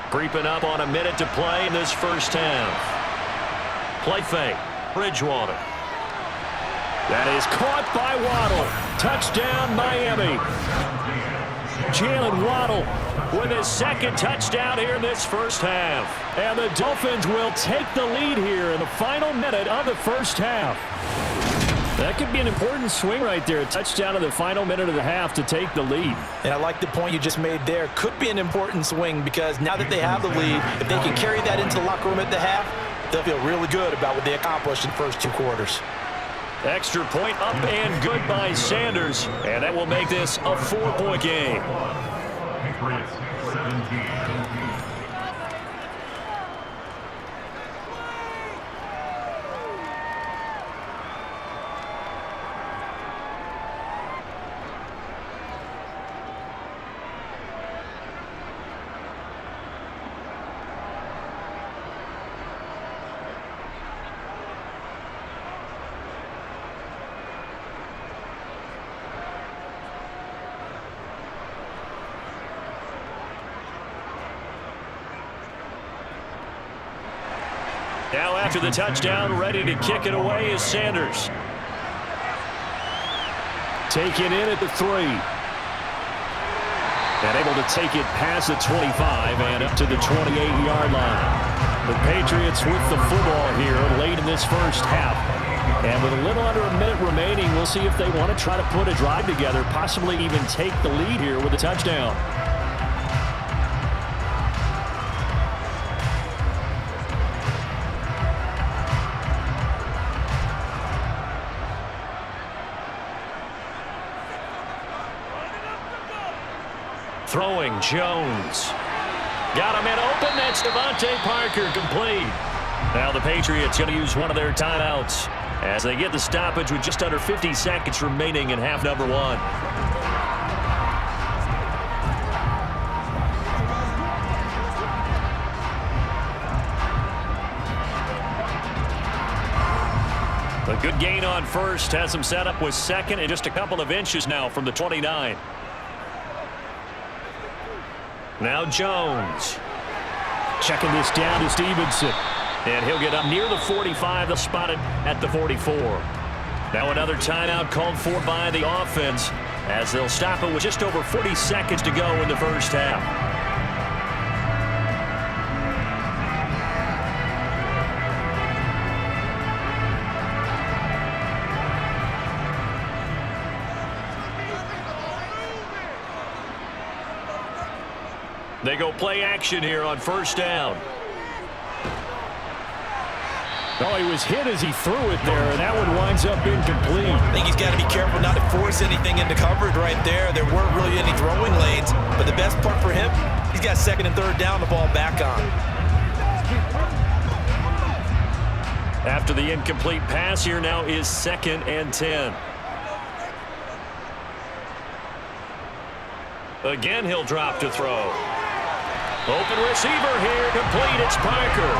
Creeping up on a minute to play in this first half. Play fake. Bridgewater. That is caught by Waddle. Touchdown, Miami. Jalen Waddle with his 2nd touchdown here in this first half. And the Dolphins will take the lead here in the final minute of the first half. That could be an important swing right there. A touchdown in the final minute of the half to take the lead. And I like the point you just made there. Could be an important swing, because now that they have the lead, if they can carry that into the locker room at the half, they'll feel really good about what they accomplished in the first 2 quarters. Extra point up and good by Sanders. And that will make this a 4-point game. Patriots 17. Now after the touchdown, ready to kick it away is Sanders. Taken in at the 3. And able to take it past the 25 and up to the 28-yard line. The Patriots with the football here late in this first half. And with a little under a minute remaining, we'll see if they want to try to put a drive together, possibly even take the lead here with a touchdown. Throwing, Jones. Got him in open. That's Devontae Parker, complete. Now the Patriots going to use one of their timeouts as they get the stoppage with just under 50 seconds remaining in half number 1. A good gain on first. Has him set up with 2nd and just a couple of inches now from the 29. Now Jones. Checking this down to Stevenson. And he'll get up near the 45. They'll spot it at the 44. Now another timeout called for by the offense as they'll stop it with just over 40 seconds to go in the first half. They go play action here on first down. Oh, he was hit as he threw it there, and that one winds up incomplete. I think he's got to be careful not to force anything into coverage right there. There weren't really any throwing lanes, but the best part for him, he's got 2nd and 3rd down, the ball back on. After the incomplete pass, here now is 2nd and 10. Again, he'll drop to throw. Open receiver here, complete, it's Parker.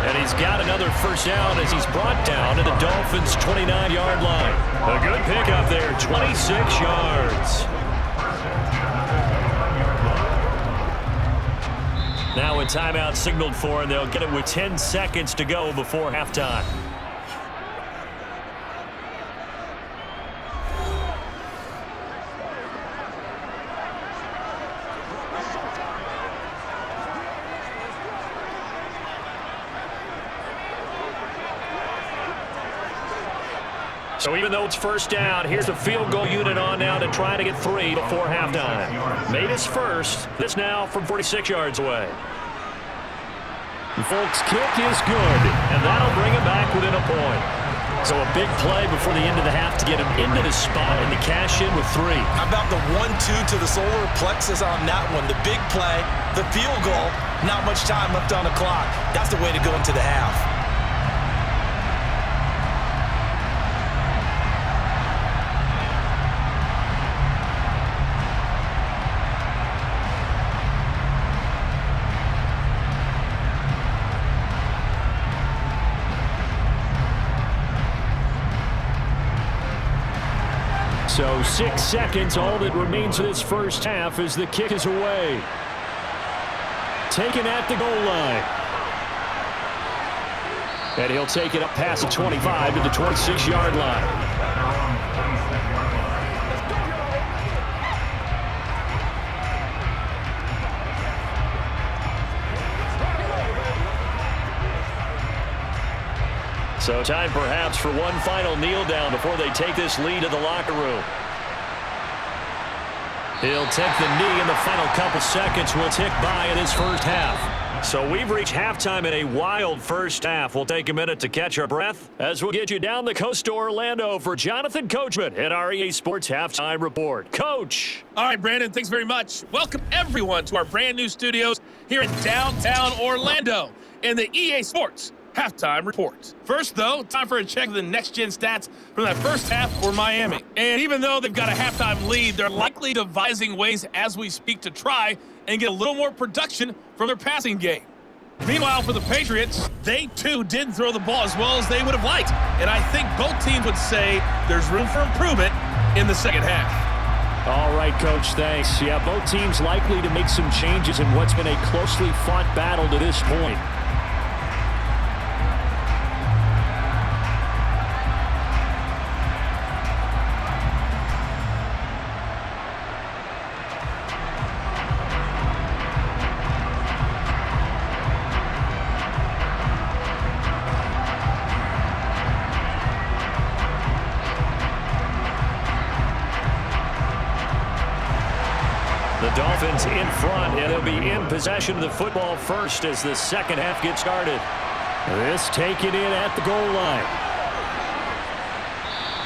And he's got another first down as he's brought down to the Dolphins' 29-yard line. A good pickup there, 26 yards. Now a timeout signaled for, and they'll get it with 10 seconds to go before halftime. So even though it's first down, here's the field goal unit on now to try to get 3 before halftime. Made his first. This now from 46 yards away. Folks, kick is good, and that'll bring him back within a point. So a big play before the end of the half to get him into the spot and to cash in with 3. How about the 1-2 to the solar plexus on that one? The big play, the field goal, not much time left on the clock. That's the way to go into the half. So 6 seconds, all that remains of this first half as the kick is away. Taken at the goal line. And he'll take it up past the 25 to the 26-yard line. So time perhaps for one final kneel down before they take this lead to the locker room. He'll take the knee in the final couple seconds. Will tick by in his first half. So we've reached halftime in a wild first half. We'll take a minute to catch our breath as we'll get you down the coast to Orlando for Jonathan Coachman at our EA Sports Halftime Report. Coach. All right, Brandon, thanks very much. Welcome, everyone, to our brand new studios here in downtown Orlando in the EA Sports Halftime Report. First, though, time for a check of the next-gen stats from that first half for Miami. And even though they've got a halftime lead, they're likely devising ways as we speak to try and get a little more production from their passing game. Meanwhile, for the Patriots, they, too, didn't throw the ball as well as they would have liked. And I think both teams would say there's room for improvement in the second half. All right, Coach, thanks. Yeah, both teams likely to make some changes in what's been a closely fought battle to this point. The Dolphins in front, and they'll be in possession of the football first as the second half gets started. This taken in at the goal line.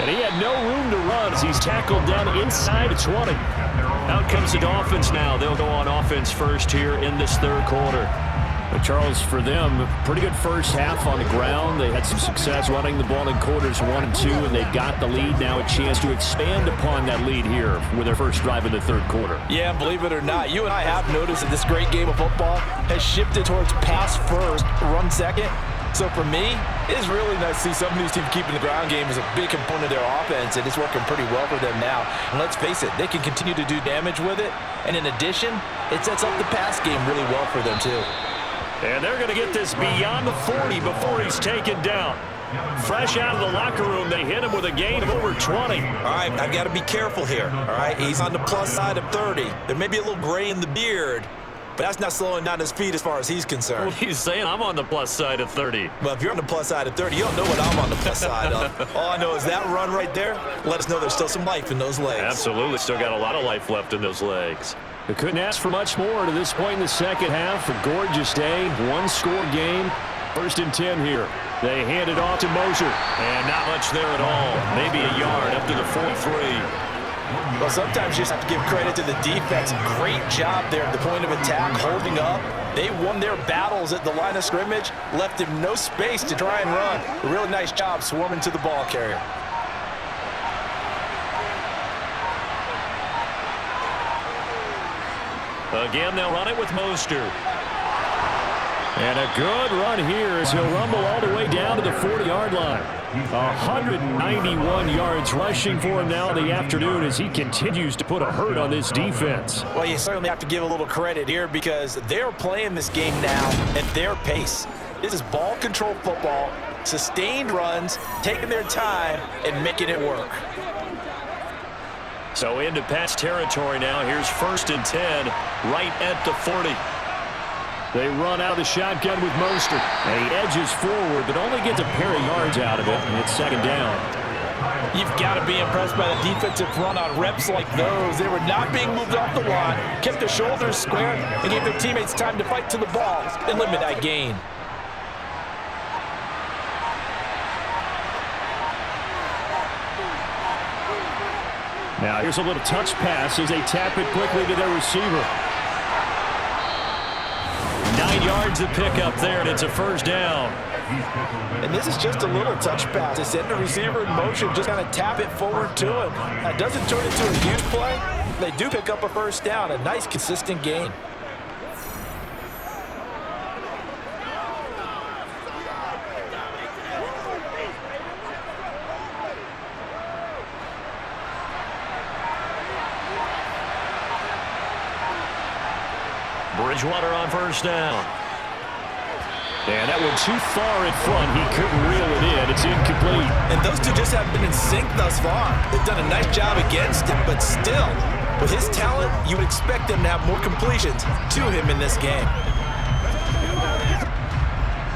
And he had no room to run as he's tackled down inside of 20. Out comes the Dolphins now. They'll go on offense first here in this third quarter. But Charles, for them, pretty good first half on the ground. They had some success running the ball in quarters 1 and 2, and they've got the lead now, a chance to expand upon that lead here with their first drive in the third quarter. Yeah, believe it or not, you and I have noticed that this great game of football has shifted towards pass first, run second. So for me, it is really nice to see some of these teams keeping the ground game as a big component of their offense, and it's working pretty well for them now. And let's face it, they can continue to do damage with it. And in addition, it sets up the pass game really well for them too. And they're going to get this beyond the 40 before he's taken down. Fresh out of the locker room, they hit him with a gain of over 20. All right, I've got to be careful here. All right, he's on the plus side of 30. There may be a little gray in the beard, but that's not slowing down his feet as far as he's concerned. Well, he's saying I'm on the plus side of 30. Well, if you're on the plus side of 30, you don't know what I'm on the plus side of. All I know is that run right there, let us know there's still some life in those legs. Absolutely, still got a lot of life left in those legs. They couldn't ask for much more to this point in the second half. A gorgeous day, one-score game. First and 10 here. They hand it off to Moser. And not much there at all. Maybe a yard up to the 43. Well, sometimes you just have to give credit to the defense. Great job there at the point of attack, holding up. They won their battles at the line of scrimmage, left him no space to try and run. A really nice job swarming to the ball carrier. Again, they'll run it with Mostert. And a good run here as he'll rumble all the way down to the 40-yard line. 191 yards rushing for him now in the afternoon as he continues to put a hurt on this defense. Well, you certainly have to give a little credit here because they're playing this game now at their pace. This is ball control football, sustained runs, taking their time, and making it work. So into pass territory now. Here's first and 10 right at the 40. They run out of the shotgun with Mostert. And he edges forward, but only gets a pair of yards out of it, and it's second down. You've got to be impressed by the defensive run on reps like those. They were not being moved off the line, kept their shoulders square, and gave their teammates time to fight to the ball and limit that gain. Now here's a little touch pass as they tap it quickly to their receiver. 9 yards to pick up there, and it's a first down. And this is just a little touch pass. They send the receiver in motion, just kind of tap it forward to him. That doesn't turn into a huge play. They do pick up a first down, a nice consistent gain. Bridgewater on first down. And that went too far in front. He couldn't reel it in. It's incomplete. And those two just haven't been in sync thus far. They've done a nice job against him, but still, with his talent, you would expect them to have more completions to him in this game.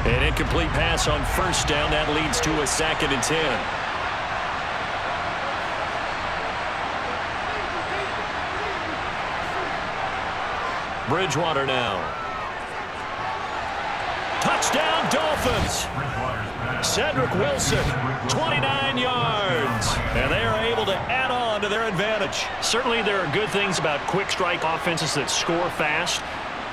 An incomplete pass on first down. That leads to a 2nd and 10. Bridgewater now. Touchdown, Dolphins. Cedric Wilson, 29 yards. And they are able to add on to their advantage. Certainly there are good things about quick strike offenses that score fast,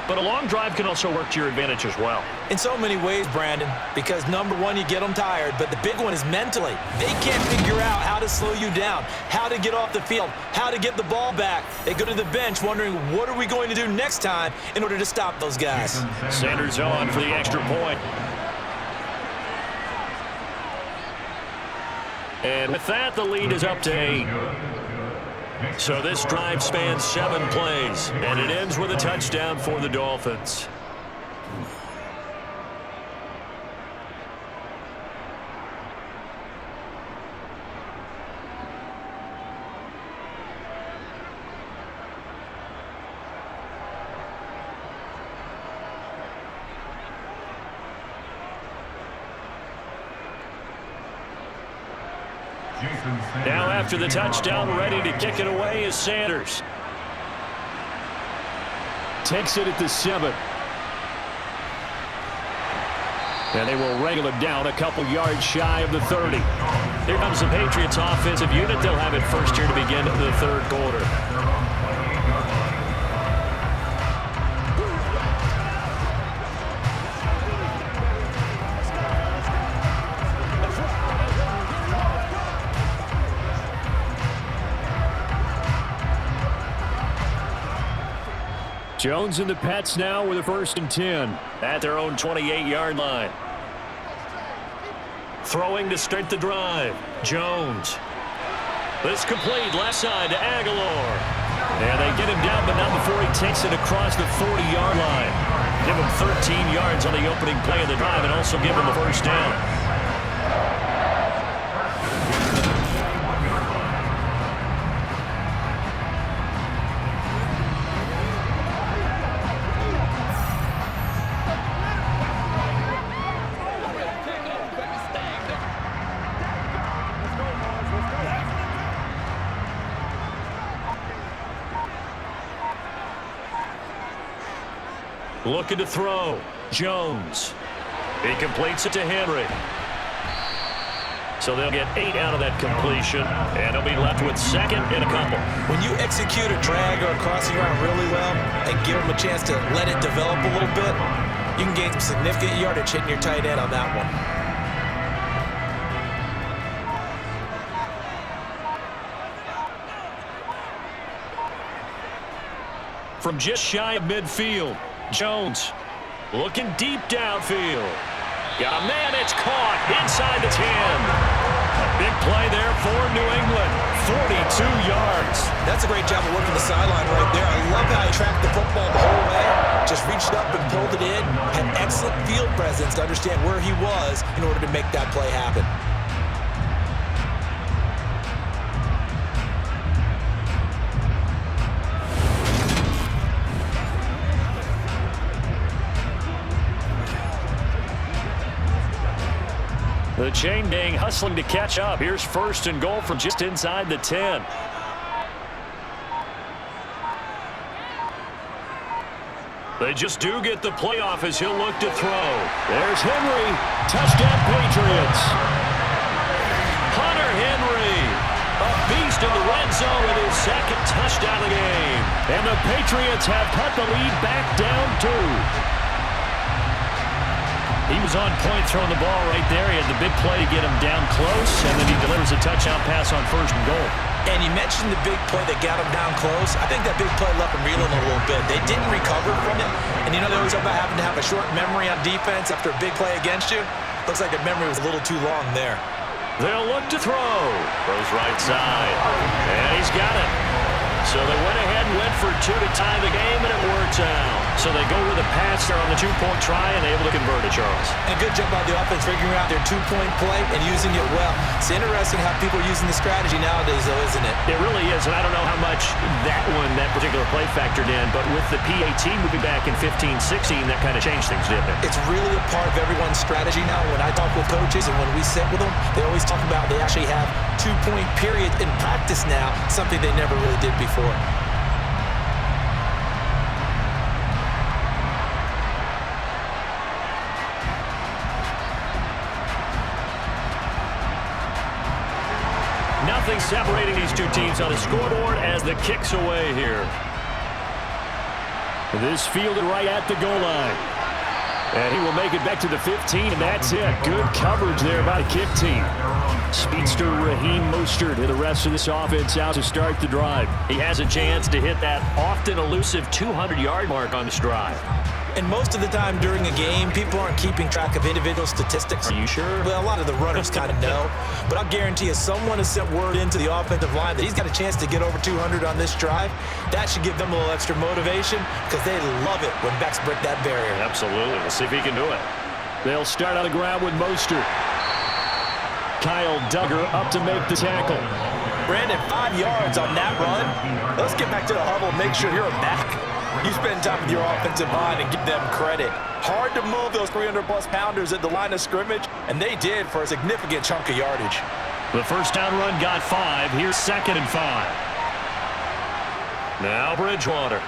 but a long drive can also work to your advantage as well. In so many ways, Brandon, because number one, you get them tired, but the big one is mentally. They can't figure out how to slow you down, how to get off the field, how to get the ball back. They go to the bench wondering, what are we going to do next time in order to stop those guys? Sanders on for the extra point. And with that, the lead is up to 8. So this drive spans 7 plays, and it ends with a touchdown for the Dolphins. Now after the touchdown, ready to kick it away is Sanders. Takes it at the 7. And they will wrangle it down a couple yards shy of the 30. Here comes the Patriots offensive unit. They'll have it first here to begin the 3rd quarter. Jones and the Pets now with a 1st and 10 at their own 28-yard line. Throwing to start the drive. Jones. This complete left side to Aguilar. And they get him down, but not before he takes it across the 40-yard line. Give him 13 yards on the opening play of the drive and also give him a first down. Looking to throw. Jones. He completes it to Henry. So they'll get 8 out of that completion, and they'll be left with 2nd and a couple. When you execute a drag or a crossing route really well and give them a chance to let it develop a little bit, you can gain some significant yardage hitting your tight end on that one. From just shy of midfield, Jones looking deep downfield. Got a man, it's caught inside the 10. A big play there for New England. 42 yards. That's a great job of working the sideline right there. I love how he tracked the football the whole way. Just reached up and pulled it in. Had excellent field presence to understand where he was in order to make that play happen. The chain gang hustling to catch up. Here's 1st and goal from just inside the 10. They just do get the playoff as he'll look to throw. There's Henry. Touchdown Patriots. Hunter Henry. A beast in the red zone with his 2nd touchdown of the game. And the Patriots have cut the lead back down 2. He was on point throwing the ball right there. He had the big play to get him down close, and then he delivers a touchdown pass on 1st and goal. And you mentioned the big play that got him down close. I think that big play left him reeling a little bit. They didn't recover from it. And you know, they always talk about having to have a short memory on defense after a big play against you. Looks like the memory was a little too long there. They'll look to throw. Throws right side. And he's got it. So they went ahead and went for 2 to tie the game, and it works out. So they go with a pass there on the 2-point try and able to convert it, Charles. And good job by the offense figuring out their 2-point play and using it well. It's interesting how people are using the strategy nowadays, though, isn't it? It really is, and I don't know how much that particular play factored in, but with the PAT moving back in 15-16, that kind of changed things, didn't it? It's really a part of everyone's strategy now. When I talk with coaches and when we sit with them, they always talk about they actually have 2-point period in practice now, something they never really did before. Nothing separating these two teams on the scoreboard as the kick's away here. This fielded right at the goal line. And he will make it back to the 15, and that's it. Good coverage there by the kick team. Speedster Raheem Mostert and the rest of this offense out to start the drive. He has a chance to hit that often elusive 200-yard mark on this drive. And most of the time during a game, people aren't keeping track of individual statistics. Are you sure? Well, a lot of the runners kind of know. But I'll guarantee you, someone has sent word into the offensive line that he's got a chance to get over 200 on this drive. That should give them a little extra motivation because they love it when backs break that barrier. Absolutely. Let's see if he can do it. They'll start on the ground with Mostert. Kyle Duggar up to make the tackle. Brandon, 5 yards on that run. Let's get back to the huddle and make sure you're back. You spend time with your offensive line and give them credit. Hard to move those 300-plus pounders at the line of scrimmage, and they did for a significant chunk of yardage. The first down run got 5. Here's 2nd and 5. Now Bridgewater.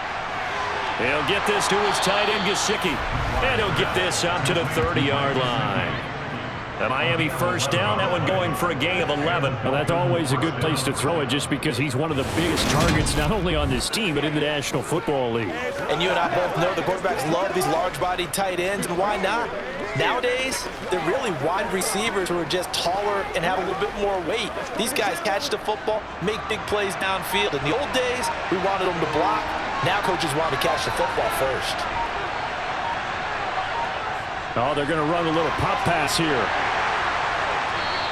He'll get this to his tight end, Gesicki. And he'll get this up to the 30-yard line. The Miami first down, that one going for a gain of 11. Well, that's always a good place to throw it just because he's one of the biggest targets not only on this team but in the National Football League. And you and I both know the quarterbacks love these large-bodied tight ends, and why not? Nowadays, they're really wide receivers who are just taller and have a little bit more weight. These guys catch the football, make big plays downfield. In the old days, we wanted them to block. Now coaches want to catch the football first. Oh, they're going to run a little pop pass here.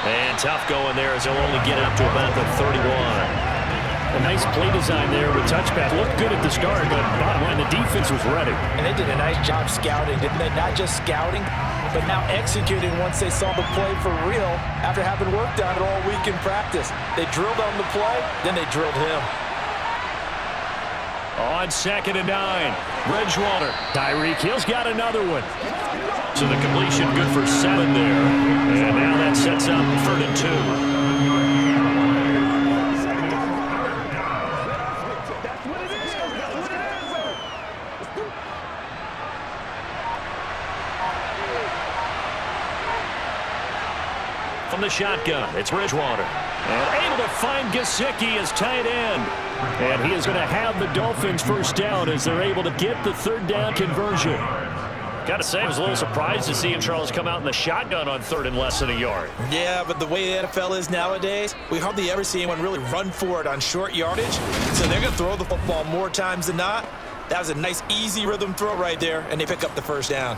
And tough going there as he'll only get up to about the 31. A nice play design there with touchback. Looked good at the start, but bottom line, the defense was ready. And they did a nice job scouting, didn't they? Not just scouting, but now executing once they saw the play for real after having worked on it all week in practice. They drilled on the play, then they drilled him. On 2nd and 9, Bridgewater. Tyreek Hill's got another one. So the completion good for 7 there. And now that sets up 3rd and 2. From the shotgun, it's Bridgewater. And able to find Gesicki as tight end. And he is going to have the Dolphins first down as they're able to get the 3rd down conversion. Got to say, I was a little surprised to see him, Charles, come out in the shotgun on 3rd and less than a yard. Yeah, but the way the NFL is nowadays, we hardly ever see anyone really run for it on short yardage. So they're going to throw the football more times than not. That was a nice, easy rhythm throw right there, and they pick up the first down.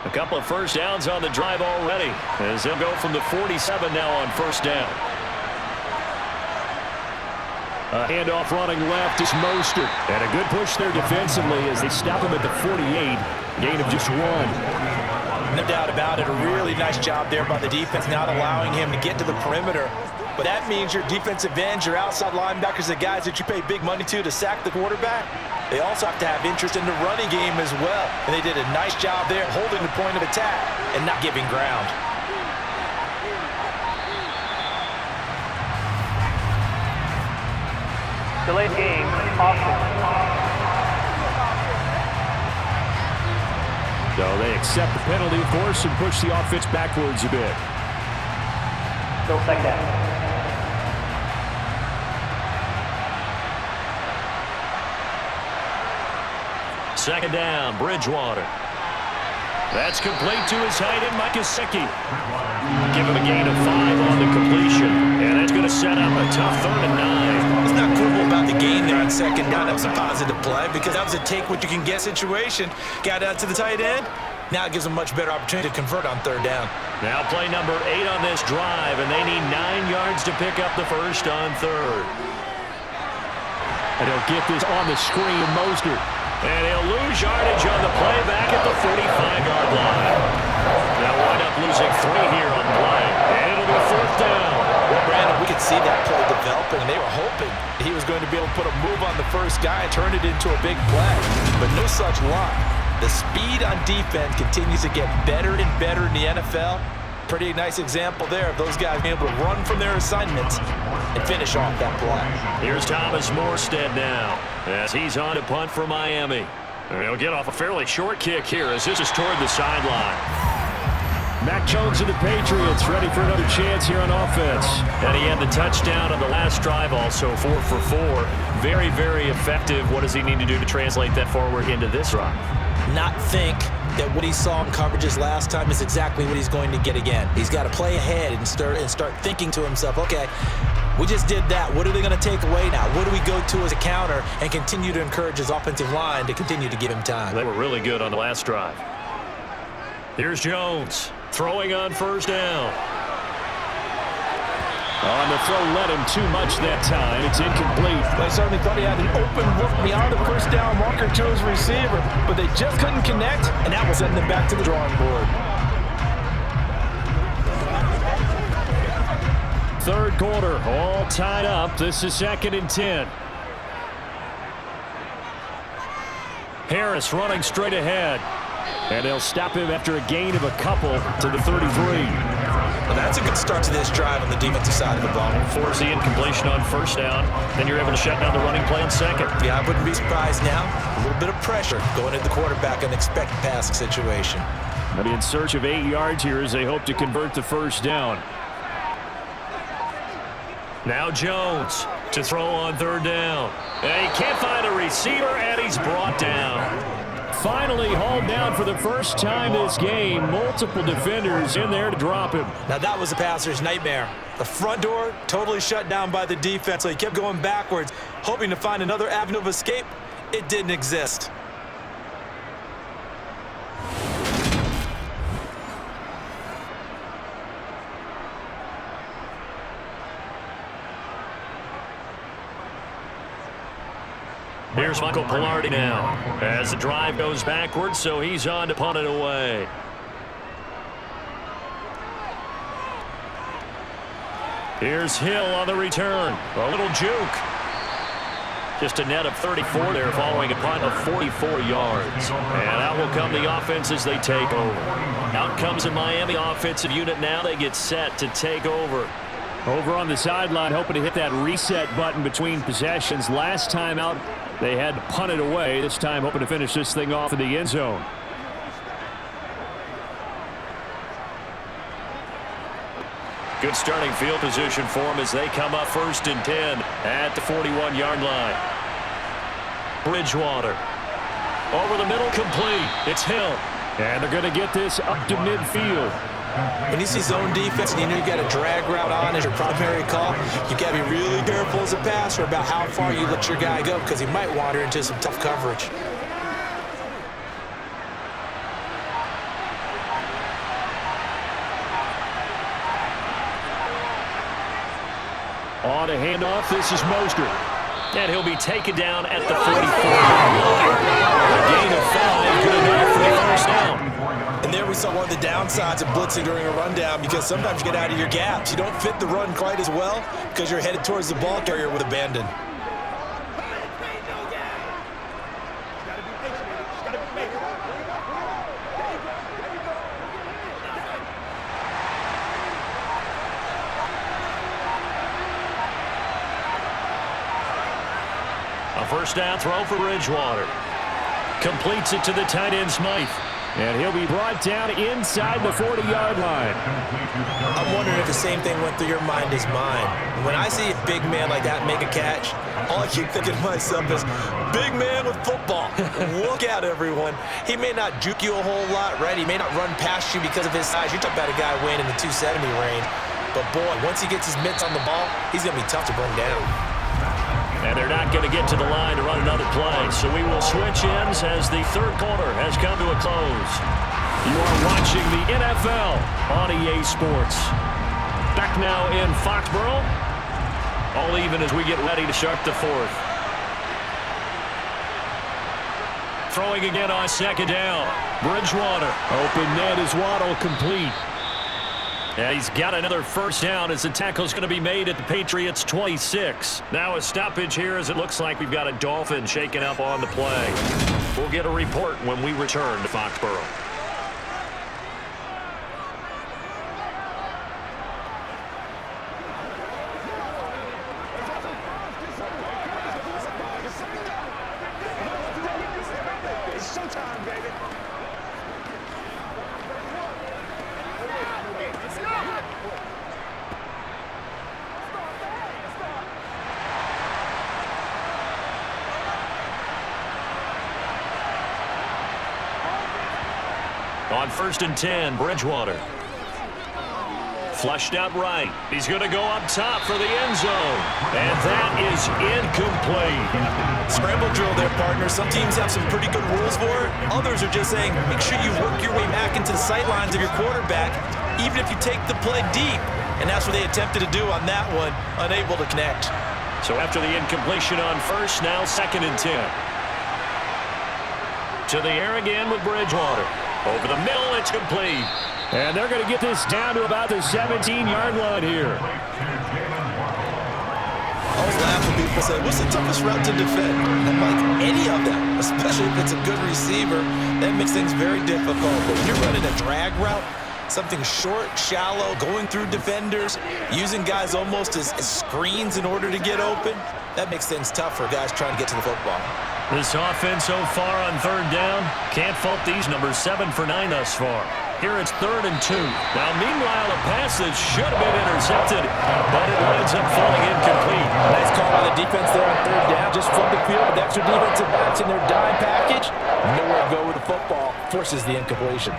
A couple of first downs on the drive already as they'll go from the 47 now on first down. A handoff running left is Mostert. And a good push there defensively as they stop him at the 48. Gain of just 1. No doubt about it. A really nice job there by the defense, not allowing him to get to the perimeter. but that means your defensive ends, your outside linebackers, the guys that you pay big money to sack the quarterback, they also have to have interest in the running game as well. And they did a nice job there holding the point of attack and not giving ground. Delayed game, offense. So they accept the penalty, of course, and push the offense backwards a bit. Still second down. Second down, Bridgewater. That's complete to his tight end, Mike Gesicki. Give him a gain of 5 on the completion. And that's going to set up a tough 3rd and 9. It's not quibble about the gain there on second down. That was a positive play because that was a take-what-you-can-get situation. Got out to the tight end. Now it gives them a much better opportunity to convert on 3rd down. Now play number 8 on this drive, and they need 9 yards to pick up the first on 3rd. And he'll get this on the screen to Mostert. And he'll lose yardage on the play back at the 45-yard line. They'll wind up losing 3 here on play. And it'll be 4th down. Well, Brandon, we could see that play developing, and they were hoping he was going to be able to put a move on the first guy and turn it into a big play. But no such luck. The speed on defense continues to get better and better in the NFL. Pretty nice example there of those guys being able to run from their assignments and finish off that play. Here's Thomas Morstead now as he's on to punt for Miami. And he'll get off a fairly short kick here as this is toward the sideline. Mac Jones of the Patriots ready for another chance here on offense. And he had the touchdown on the last drive also, 4 for 4. Very, very effective. What does he need to do to translate that forward into this drive? Not think that what he saw in coverages last time is exactly what he's going to get again. He's got to play ahead and start thinking to himself, okay, we just did that. What are they going to take away now? What do we go to as a counter and continue to encourage his offensive line to continue to give him time? They were really good on the last drive. Here's Jones throwing on 1st down. On the throw, led him too much that time. It's incomplete. They certainly thought he had an open look beyond the 1st down marker to his receiver, but they just couldn't connect, and that will send them back to the drawing board. 3rd quarter, all tied up. This is 2nd and 10. Harris running straight ahead. And they'll stop him after a gain of a couple to the 33. Well, that's a good start to this drive on the defensive side of the ball. Force the incompletion on 1st down. Then you're able to shut down the running play on 2nd. Yeah, I wouldn't be surprised now. A little bit of pressure going into the quarterback, an expected pass situation. They'll be in search of 8 yards here as they hope to convert the 1st down. Now Jones to throw on 3rd down. And he can't find a receiver, and he's brought down. Finally hauled down for the first time this game. Multiple defenders in there to drop him. Now that was a passer's nightmare. The front door totally shut down by the defense, so he kept going backwards, hoping to find another avenue of escape. It didn't exist. Here's Michael Pilardi now as the drive goes backwards, so he's on to punt it away. Here's Hill on the return. A little juke. Just a net of 34 there following a punt of 44 yards. And out will come the offense as they take over. Out comes the Miami offensive unit now. They get set to take over. Over on the sideline, hoping to hit that reset button between possessions. Last time out, they had to punt it away. This time, hoping to finish this thing off in the end zone. Good starting field position for them as they come up 1st and 10 at the 41-yard line. Bridgewater. Over the middle, complete. It's Hill. And they're going to get this up to midfield. When you see zone defense and you know you got a drag route on as your primary call, you got to be really careful as a passer about how far you let your guy go because he might wander into some tough coverage. On a handoff, this is Mostert. And he'll be taken down at the 44-yard line. A gain of 5, good enough for the 1st down. And there we saw one of the downsides of blitzing during a rundown, because sometimes you get out of your gaps. You don't fit the run quite as well because you're headed towards the ball carrier with abandon. A first down throw for Bridgewater. Completes it to the tight end Smythe. And he'll be brought down inside the 40-yard line. I'm wondering if the same thing went through your mind as mine. When I see a big man like that make a catch, all I keep thinking to myself is, big man with football. Look out, everyone. He may not juke you a whole lot, right? He may not run past you because of his size. You're talking about a guy weighing in the 270 range. But, boy, once he gets his mitts on the ball, he's going to be tough to bring down. And they're not going to get to the line to run another play. So we will switch ends as the third quarter has come to a close. You are watching the NFL on EA Sports. Back now in Foxborough. All even as we get ready to start the fourth. Throwing again on second down. Bridgewater. Open net is Waddle, complete. Yeah, he's got another first down as the tackle's going to be made at the Patriots 26. Now a stoppage here as it looks like we've got a Dolphin shaking up on the play. We'll get a report when we return to Foxborough. It's showtime, baby. On 1st and 10, Bridgewater. Flushed out right. He's going to go up top for the end zone. And that is incomplete. Scramble drill there, partner. Some teams have some pretty good rules for it. Others are just saying, make sure you work your way back into the sight lines of your quarterback, even if you take the play deep. And that's what they attempted to do on that one, unable to connect. So after the incompletion on first, now 2nd and 10. To the air again with Bridgewater. Over the middle, it's complete. And they're going to get this down to about the 17-yard line here. I always laugh when people say, what's the toughest route to defend? I'm like, any of them, especially if it's a good receiver. That makes things very difficult. But when you're running a drag route, something short, shallow, going through defenders, using guys almost as screens in order to get open, that makes things tough for guys trying to get to the football. This offense so far on 3rd down, can't fault these numbers, 7 for 9 thus far. Here it's 3rd and 2. Now, meanwhile, a pass that should have been intercepted, but it ends up falling incomplete. Nice call by the defense there on 3rd down. Just flip the field with extra defensive backs in their dime package. Nowhere to go with the football. Forces the incompletion.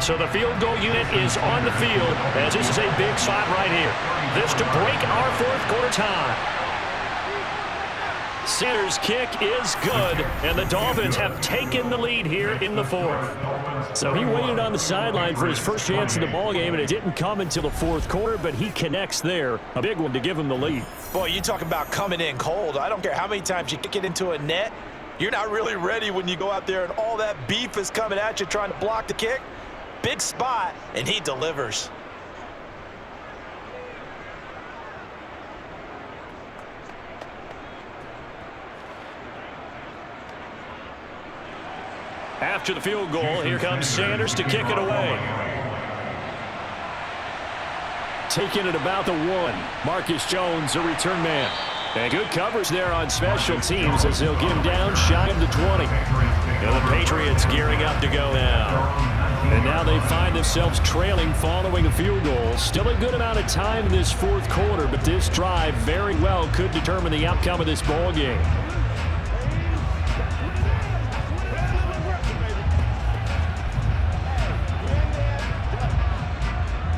So the field goal unit is on the field, as this is a big spot right here. This to break our 4th quarter tie. Center's kick is good, and the Dolphins have taken the lead here in the 4th. So he waited on the sideline for his first chance in the ballgame, and it didn't come until the 4th quarter, but he connects there. A big one to give him the lead. Boy, you talk about coming in cold. I don't care how many times you kick it into a net. You're not really ready when you go out there and all that beef is coming at you trying to block the kick. Big spot, and he delivers. After the field goal, here comes Sanders to kick it away. Taking it about the 1. Marcus Jones, a return man. And good coverage there on special teams as they'll get him down shy of the 20. And the Patriots gearing up to go now. And now they find themselves trailing following a field goal. Still a good amount of time in this 4th quarter, but this drive very well could determine the outcome of this ball game.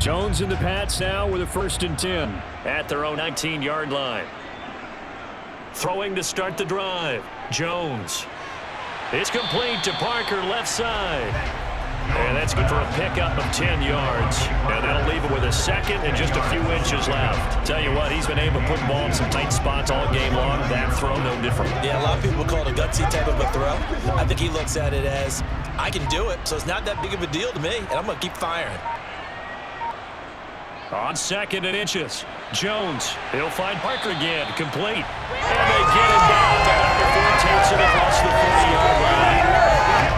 Jones and the Pats now with a 1st and 10 at their own 19-yard line. Throwing to start the drive. Jones. It's complete to Parker, left side. And that's good for a pickup of 10 yards. And they'll leave it with a second and just a few inches left. Tell you what, he's been able to put the ball in some tight spots all game long. That throw, no different. Yeah, a lot of people call it a gutsy type of a throw. I think he looks at it as, I can do it, so it's not that big of a deal to me, and I'm going to keep firing. On second and inches, Jones, he'll find Parker again, complete. And they get it down. Number 4 takes it across the 40-yard line.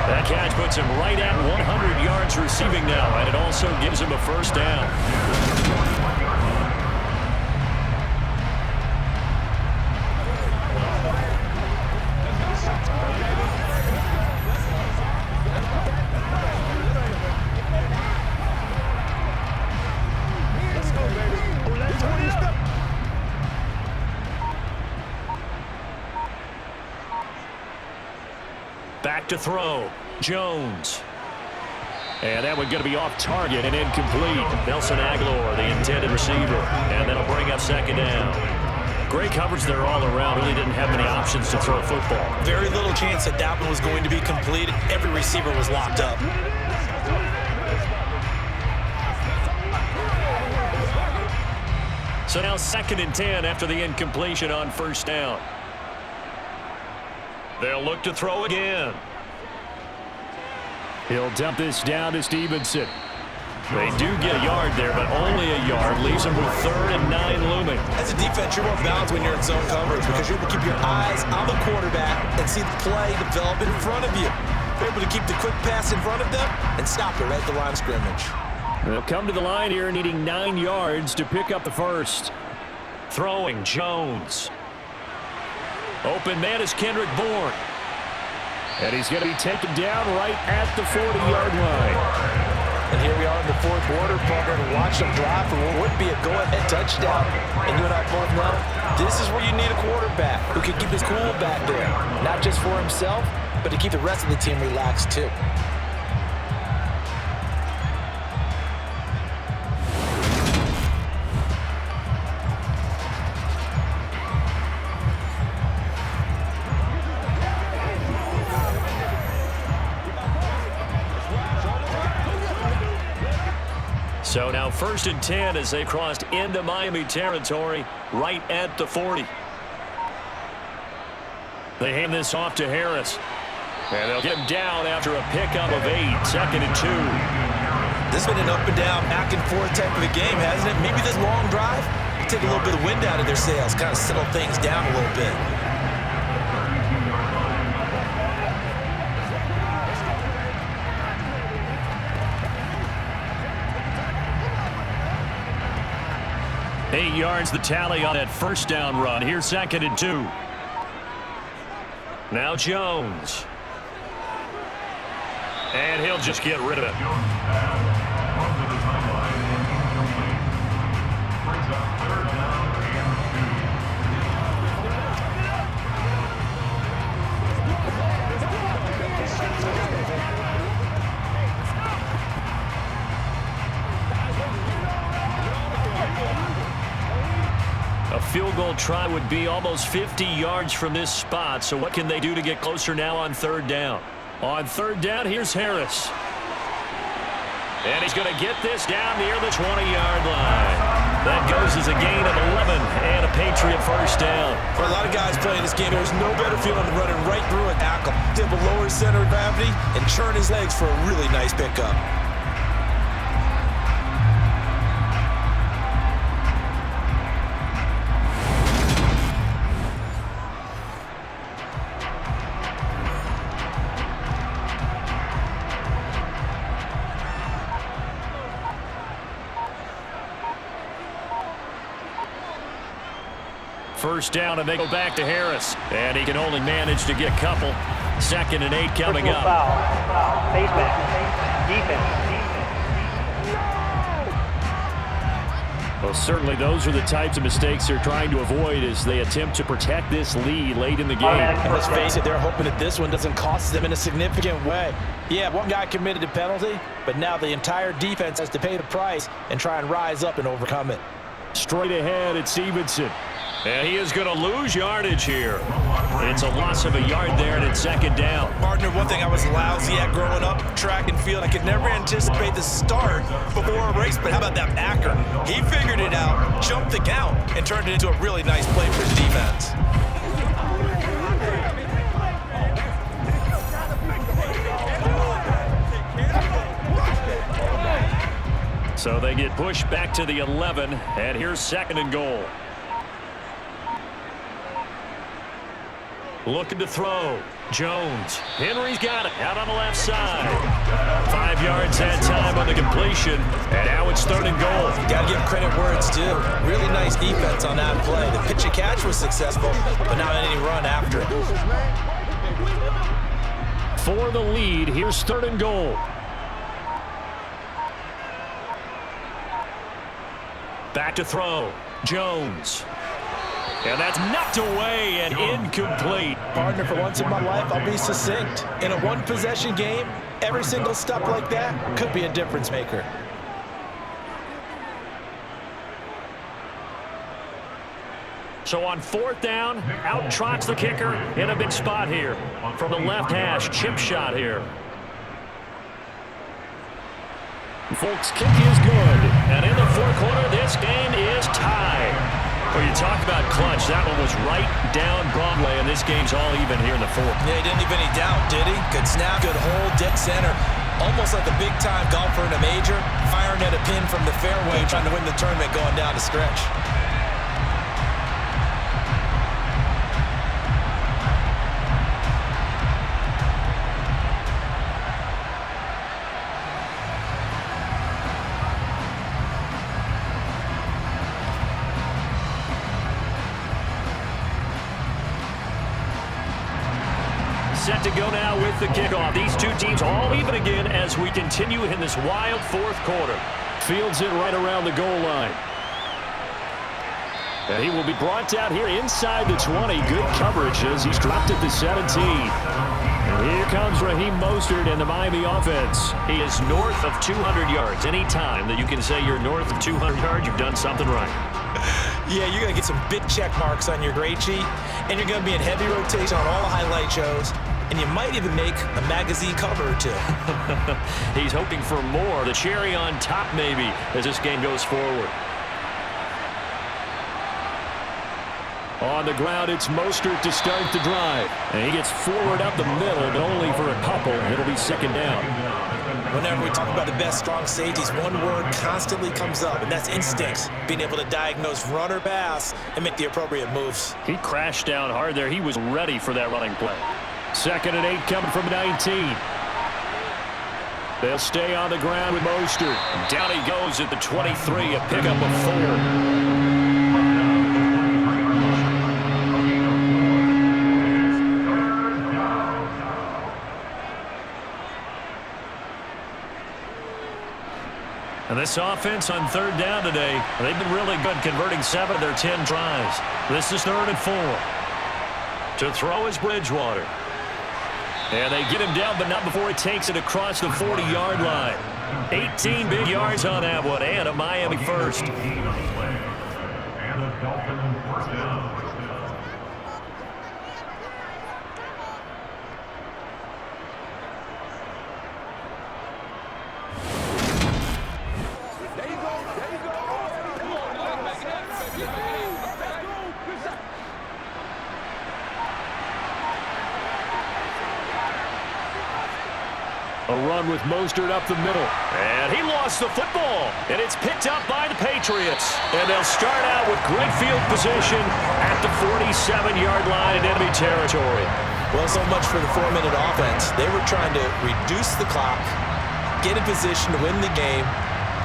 That catch puts him right at 100 yards receiving now, and it also gives him a first down. Back to throw, Jones. And that one going to be off target and incomplete. Nelson Aguilar, the intended receiver. And that'll bring up second down. Great coverage there all around. Really didn't have many options to throw a football. Very little chance that that one was going to be completed. Every receiver was locked up. So now second and 10 after the incompletion on first down. They'll look to throw again. He'll dump this down to Stevenson. They do get a yard there, but only a yard. Leaves them with 3rd and 9 looming. As a defense, you're more balanced when you're in zone coverage because you're able to keep your eyes on the quarterback and see the play develop in front of you. You're able to keep the quick pass in front of them and stop it right at the line of scrimmage. They'll come to the line here needing 9 yards to pick up the first. Throwing, Jones. Open man is Kendrick Bourne. And he's going to be taken down right at the 40-yard line. And here we are in the fourth quarter. Probably going to watch them drive for what would be a go-ahead touchdown. And you and I both know this is where you need a quarterback who can keep his cool back there. Not just for himself, but to keep the rest of the team relaxed too. So now 1st and 10 as they crossed into Miami territory right at the 40. They hand this off to Harris. And they'll get him down after a pickup of 8. 2nd and 2. This has been an up and down, back and forth type of a game, hasn't it? Maybe this long drive will take a little bit of wind out of their sails, kind of settle things down a little bit. Eight yards the tally on that first down run. Here's 2nd and 2. Now Jones. And he'll just get rid of it. A field goal try would be almost 50 yards from this spot. So what can they do to get closer now on 3rd down? On 3rd down, here's Harris. And he's going to get this down near the 20-yard line. That goes as a gain of 11 and a Patriot first down. For a lot of guys playing this game, there's no better feeling than running right through a tackle. Dip a lower center of gravity and churn his legs for a really nice pickup. First down, and they go back to Harris. And he can only manage to get a couple. 2nd and 8 coming up. Foul. Face back. Defense. Well, certainly those are the types of mistakes they're trying to avoid as they attempt to protect this lead late in the game. And let's face it, they're hoping that this one doesn't cost them in a significant way. Yeah, one guy committed a penalty, but now the entire defense has to pay the price and try and rise up and overcome it. Straight ahead, it's Stevenson. And he is going to lose yardage here. It's a loss of a yard there, and it's second down. Partner, one thing I was lousy at growing up, track and field, I could never anticipate the start before a race, but how about that backer? He figured it out, jumped the count, and turned it into a really nice play for his defense. So they get pushed back to the 11, and here's second and goal. Looking to throw. Jones. Henry's got it out on the left side. 5 yards that time on the completion, and now it's third and goal. Got to give credit where it's due. Really nice defense on that play. The pitch and catch was successful, but not any run after it. For the lead, here's third and goal. Back to throw. Jones. And that's knocked away and incomplete. Partner, for once in my life, I'll be succinct. In a one-possession game, every single stop like that could be a difference maker. So on fourth down, out trots the kicker in a big spot here. From the left hash, chip shot here. Folks, kick is good. And in the fourth quarter, this game is tied. Well, you talk about clutch. That one was right down Broadway, and this game's all even here in the fourth. Yeah, he didn't leave any doubt, did he? Good snap, good hold, dead center. Almost like a big-time golfer in a major, firing at a pin from the fairway, trying to win the tournament going down the stretch. Set to go now with the kickoff. These two teams all even again as we continue in this wild fourth quarter. Fields it right around the goal line. And he will be brought down here inside the 20. Good coverage as he's dropped at the 17. And here comes Raheem Mostert and the Miami offense. He is north of 200 yards. Any time that you can say you're north of 200 yards, you've done something right. Yeah, you're going to get some big check marks on your grade sheet, and you're going to be in heavy rotation on all the highlight shows, and you might even make a magazine cover or two. He's hoping for more. The cherry on top, maybe, as this game goes forward. On the ground, it's Mostert to start the drive. And he gets forward up the middle, but only for a couple. It'll be second down. Whenever we talk about the best strong safeties, one word constantly comes up, and that's instincts. Being able to diagnose run or pass and make the appropriate moves. He crashed down hard there. He was ready for that running play. Second and 8 coming from 19. They'll stay on the ground with Mostert. Down he goes at the 23, a pickup of 4. And this offense on third down today, they've been really good converting 7 of their 10 tries. This is third and 4. To throw is Bridgewater. And they get him down, but not before he takes it across the 40-yard line. 18 big yards on that one, and a Miami first. And the Dolphins first down. A run with Mostert up the middle. And he lost the football. And it's picked up by the Patriots. And they'll start out with great field position at the 47-yard line in enemy territory. Well, so much for the 4-minute offense. They were trying to reduce the clock, get in position to win the game,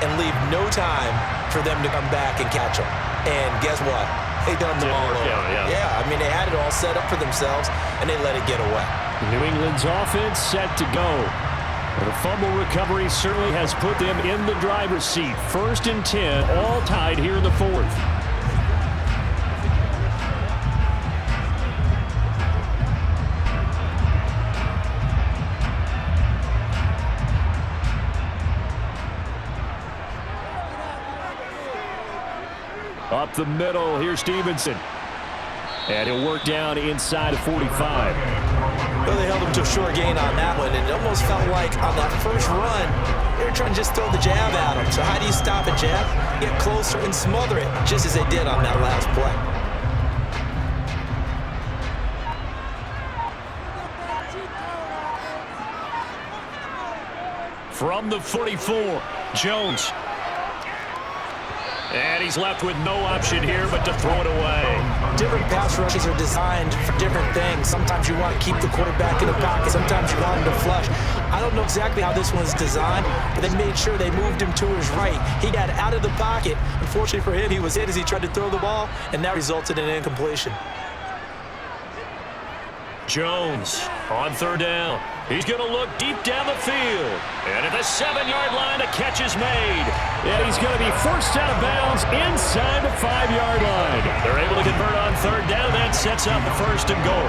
and leave no time for them to come back and catch them. And guess what? They done them all over. Yeah, I mean, they had it all set up for themselves, and they let it get away. New England's offense set to go. The fumble recovery certainly has put them in the driver's seat. First and 10, all tied here in the fourth. Up the middle, here's Stevenson. And he'll work down inside of 45. Well, they held him to a short gain on that one, and it almost felt like on that first run, they were trying to just throw the jab at him. So how do you stop a jab? Get closer and smother it, just as they did on that last play. From the 44, Jones. And he's left with no option here but to throw it away. Different pass rushes are designed for different things. Sometimes you want to keep the quarterback in the pocket. Sometimes you want him to flush. I don't know exactly how this one's designed, but they made sure they moved him to his right. He got out of the pocket. Unfortunately for him, he was hit as he tried to throw the ball, and that resulted in an incompletion. Jones on third down. He's going to look deep down the field. And at the 7-yard line, a catch is made. And he's going to be forced out of bounds inside the 5-yard line. They're able to convert on third down. That sets up the first and goal.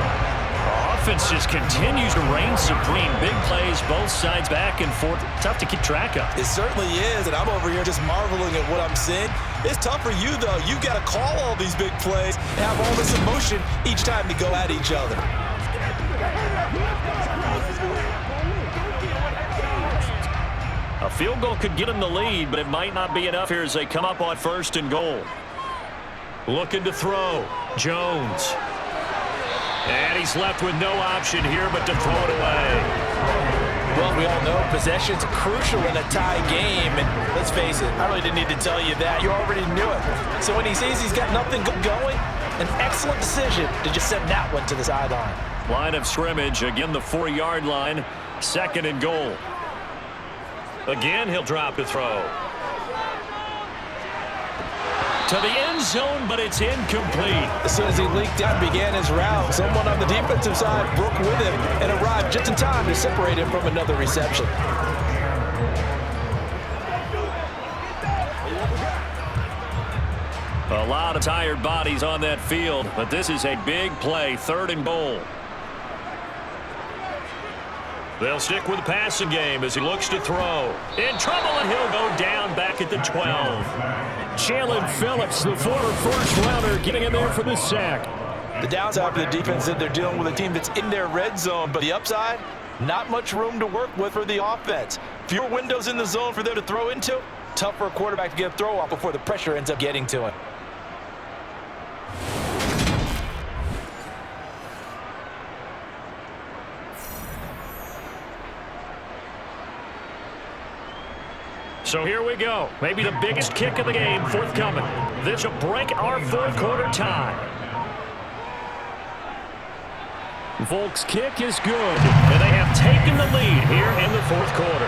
Offense just continues to reign supreme. Big plays, both sides back and forth. Tough to keep track of. It certainly is, and I'm over here just marveling at what I'm seeing. It's tough for you, though. You've got to call all these big plays and have all this emotion each time they go at each other. A field goal could get him the lead, but it might not be enough here as they come up on first and goal. Looking to throw. Jones. And he's left with no option here but to throw it away. Well, we all know possession's crucial in a tie game, and let's face it, I really didn't need to tell you that. You already knew it. So when he sees he's got nothing good going, an excellent decision to just send that one to the sideline. Line of scrimmage, again the 4-yard line, second and goal. Again, he'll drop to throw. To the end zone, but it's incomplete. As soon as he leaked out and began his route, someone on the defensive side broke with him and arrived just in time to separate him from another reception. A lot of tired bodies on that field, but this is a big play, third and goal. They'll stick with the passing game as he looks to throw. In trouble, and he'll go down back at the 12. Jalen Phillips, the former first-rounder, getting in there for the sack. The downside for the defense is that they're dealing with a team that's in their red zone, but the upside, not much room to work with for the offense. Fewer windows in the zone for them to throw into. Tough for a quarterback to get a throw off before the pressure ends up getting to him. So here we go. Maybe the biggest kick of the game forthcoming. This will break our fourth-quarter tie. Volk's kick is good, and they have taken the lead here in the fourth quarter.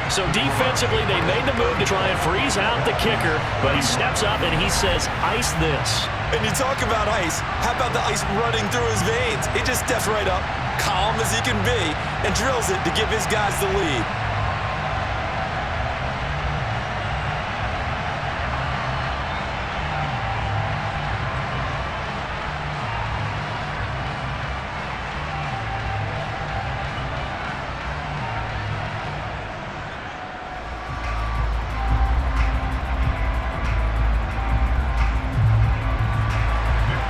So defensively, they made the move to try and freeze out the kicker, but he steps up and he says, ice this. And you talk about ice. How about the ice running through his veins? He just steps right up, calm as he can be, and drills it to give his guys the lead.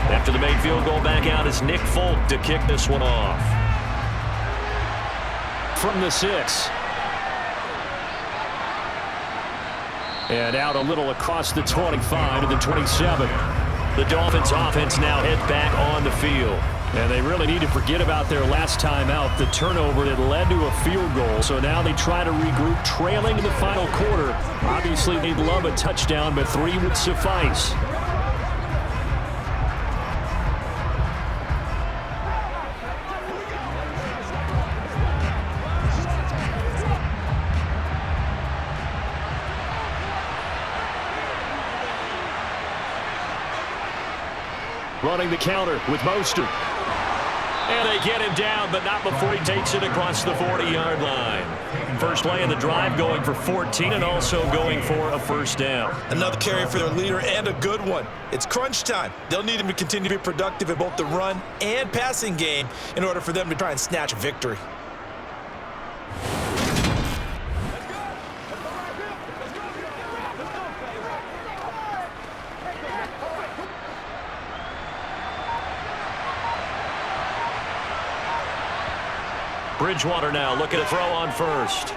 After the made field goal, back out is Nick Folk to kick this one off. From the 6. And out a little across the 25 to the 27. The Dolphins offense now head back on the field. And they really need to forget about their last time out, the turnover that led to a field goal. So now they try to regroup, trailing in the final quarter. Obviously, they'd love a touchdown, but 3 would suffice. Running the counter with Mostert. And they get him down, but not before he takes it across the 40-yard line. First play of the drive going for 14 and also going for a first down. Another carry for their leader and a good one. It's crunch time. They'll need him to continue to be productive in both the run and passing game in order for them to try and snatch a victory. Bridgewater now looking to throw on first.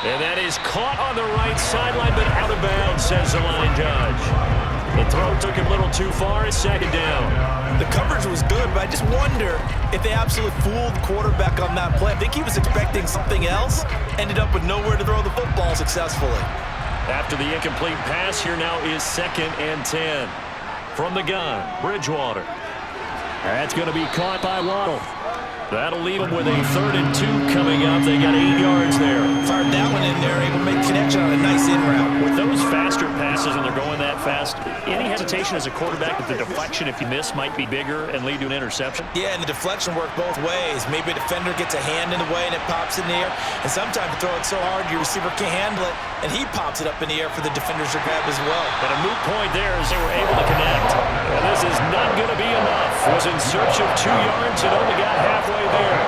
And that is caught on the right sideline, but out of bounds, says the line judge. The throw took him a little too far. It's second down. The coverage was good, but I just wonder if they absolutely fooled the quarterback on that play. I think he was expecting something else, ended up with nowhere to throw the football successfully. After the incomplete pass, here now is 2nd and 10. From the gun, Bridgewater. That's going to be caught by Waddle. That'll leave them with a 3rd and 2 coming up. They got 8 yards there. Fired that one in there, able to make a connection on a nice in route. With those faster passes and they're going that fast, any hesitation as a quarterback that the deflection, if you miss, might be bigger and lead to an interception? Yeah, and the deflection worked both ways. Maybe a defender gets a hand in the way and it pops in the air. And sometimes you throw it so hard your receiver can't handle it, and he pops it up in the air for the defenders to grab as well. But a moot point there as they were able to connect. And this is not going to be enough. Was in search of 2 yards and only got halfway there.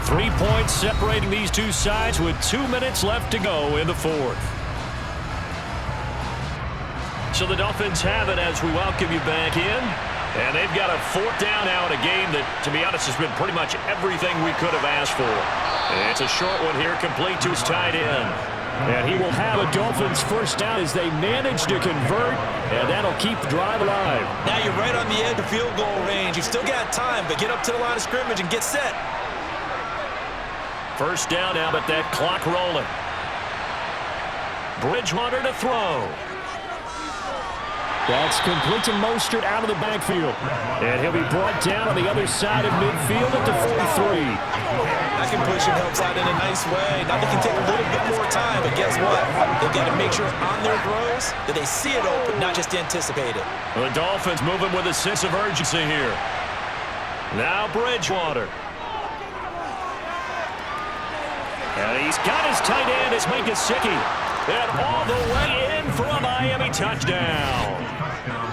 3 points separating these two sides with 2 minutes left to go in the 4th. So the Dolphins have it as we welcome you back in. And they've got a 4th down now in a game that, to be honest, has been pretty much everything we could have asked for. It's a short one here, complete to his tight end. And he will have a Dolphins 1st down as they manage to convert, and that'll keep the drive alive. Now you're right on the edge of field goal range. You've still got time, but get up to the line of scrimmage and get set. 1st down now, but that clock rolling. Bridgewater to throw. That's complete to Mostert out of the backfield. And he'll be brought down on the other side of midfield at the 43. That completion helps out in a nice way. Now they can take a little bit more time, but guess what? They've got to make sure on their throws that they see it open, not just anticipate it. The Dolphins moving with a sense of urgency here. Now Bridgewater. And he's got his tight end as Mike Gesicki. And all the way in for a Miami touchdown.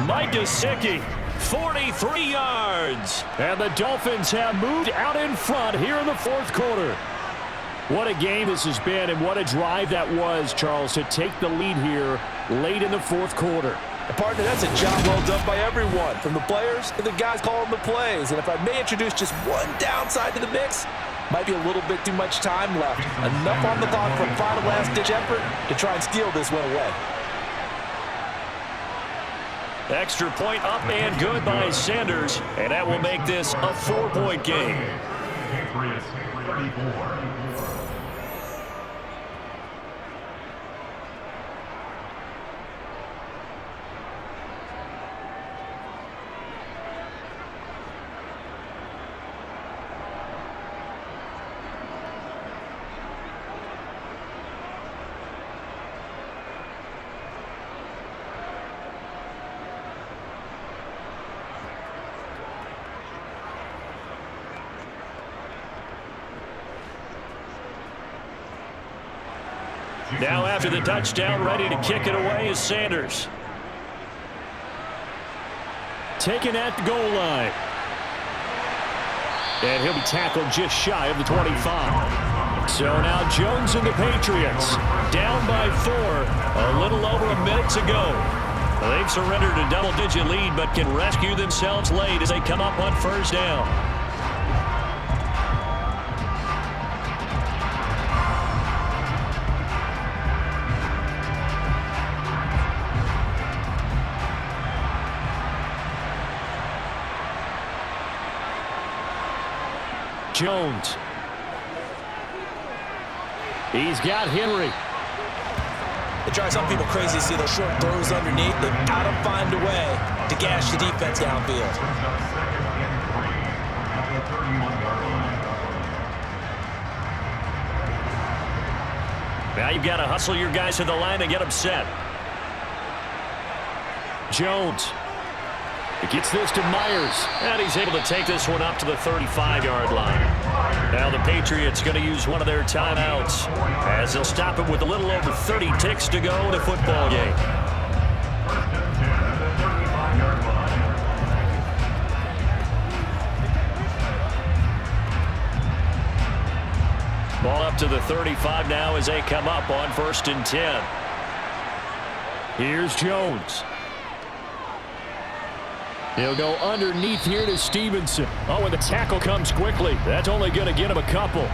Mike Gesicki, 43 yards. And the Dolphins have moved out in front here in the 4th quarter. What a game this has been, and what a drive that was, Charles, to take the lead here late in the 4th quarter. And partner, that's a job well done by everyone, from the players to the guys calling the plays. And if I may introduce just one downside to the mix, might be a little bit too much time left. Enough on the clock for a final last-ditch effort to try and steal this one away. Extra point up and good by Sanders, and that will make this a 4-point game. Patriots 34. Now after the touchdown, ready to kick it away is Sanders. Taken at the goal line. And he'll be tackled just shy of the 25. So now Jones and the Patriots down by 4, a little over a minute to go. They've surrendered a double-digit lead but can rescue themselves late as they come up on 1st down. Jones. He's got Henry. It drives some people crazy to see those short throws underneath. They've got to find a way to gash the defense downfield. Now you've got to hustle your guys to the line and get them set. Jones. He gets this to Myers, and he's able to take this one up to the 35-yard line. Now the Patriots going to use one of their timeouts as they'll stop it with a little over 30 ticks to go in the football game. 35 now as they come up on 1st and 10. Here's Jones. He'll go underneath here to Stevenson. Oh, and the tackle comes quickly. That's only going to get him a couple.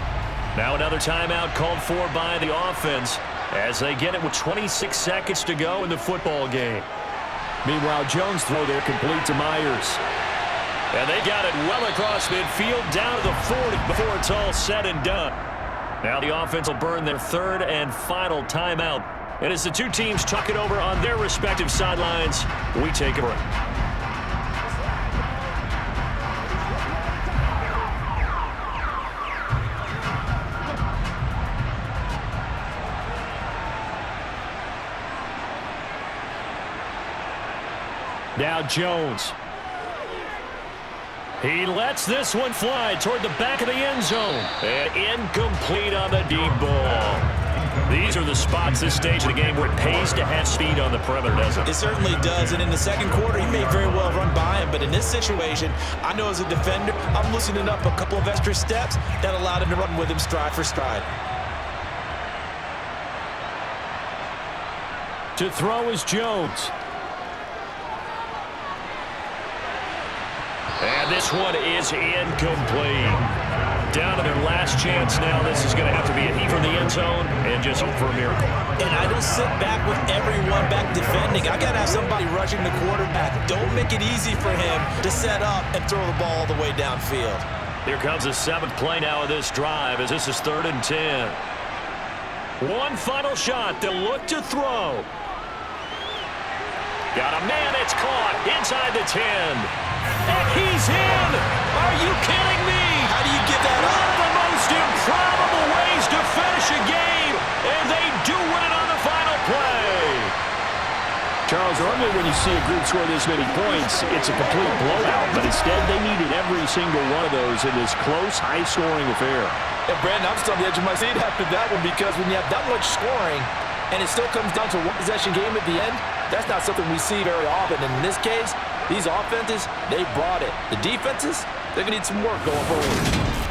Now another timeout called for by the offense as they get it with 26 seconds to go in the football game. Meanwhile, Jones throw there complete to Myers. And they got it well across midfield down to the 40 before it's all said and done. Now the offense will burn their 3rd and final timeout. And as the two teams talk it over on their respective sidelines, we take a break. Now Jones. He lets this one fly toward the back of the end zone. And incomplete on the deep ball. These are the spots this stage of the game where it pays to have speed on the perimeter, doesn't it? It certainly does, and in the second quarter, he may very well run by him, but in this situation, I know as a defender, I'm loosening up a couple of extra steps that allowed him to run with him stride for stride. To throw is Jones. And this one is incomplete. Down to their last chance now. This is going to have to be a heat from the end zone and just hope for a miracle. And I don't sit back with everyone back defending. I got to have somebody rushing the quarterback. Don't make it easy for him to set up and throw the ball all the way downfield. Here comes the 7th play now of this drive as this is 3rd and 10. One final shot. They'll look to throw. Got a man. It's caught inside the 10. And he's in! Are you kidding me? How do you get that up? One of the most improbable ways to finish a game, and they do win it on the final play. Charles, normally when you see a group score this many points, it's a complete blowout, but instead they needed every single one of those in this close, high-scoring affair. And Brandon, I'm still on the edge of my seat after that one because when you have that much scoring and it still comes down to a one-possession game at the end, that's not something we see very often. And in this case, these offenses, they brought it. The defenses, they're going to need some work going forward.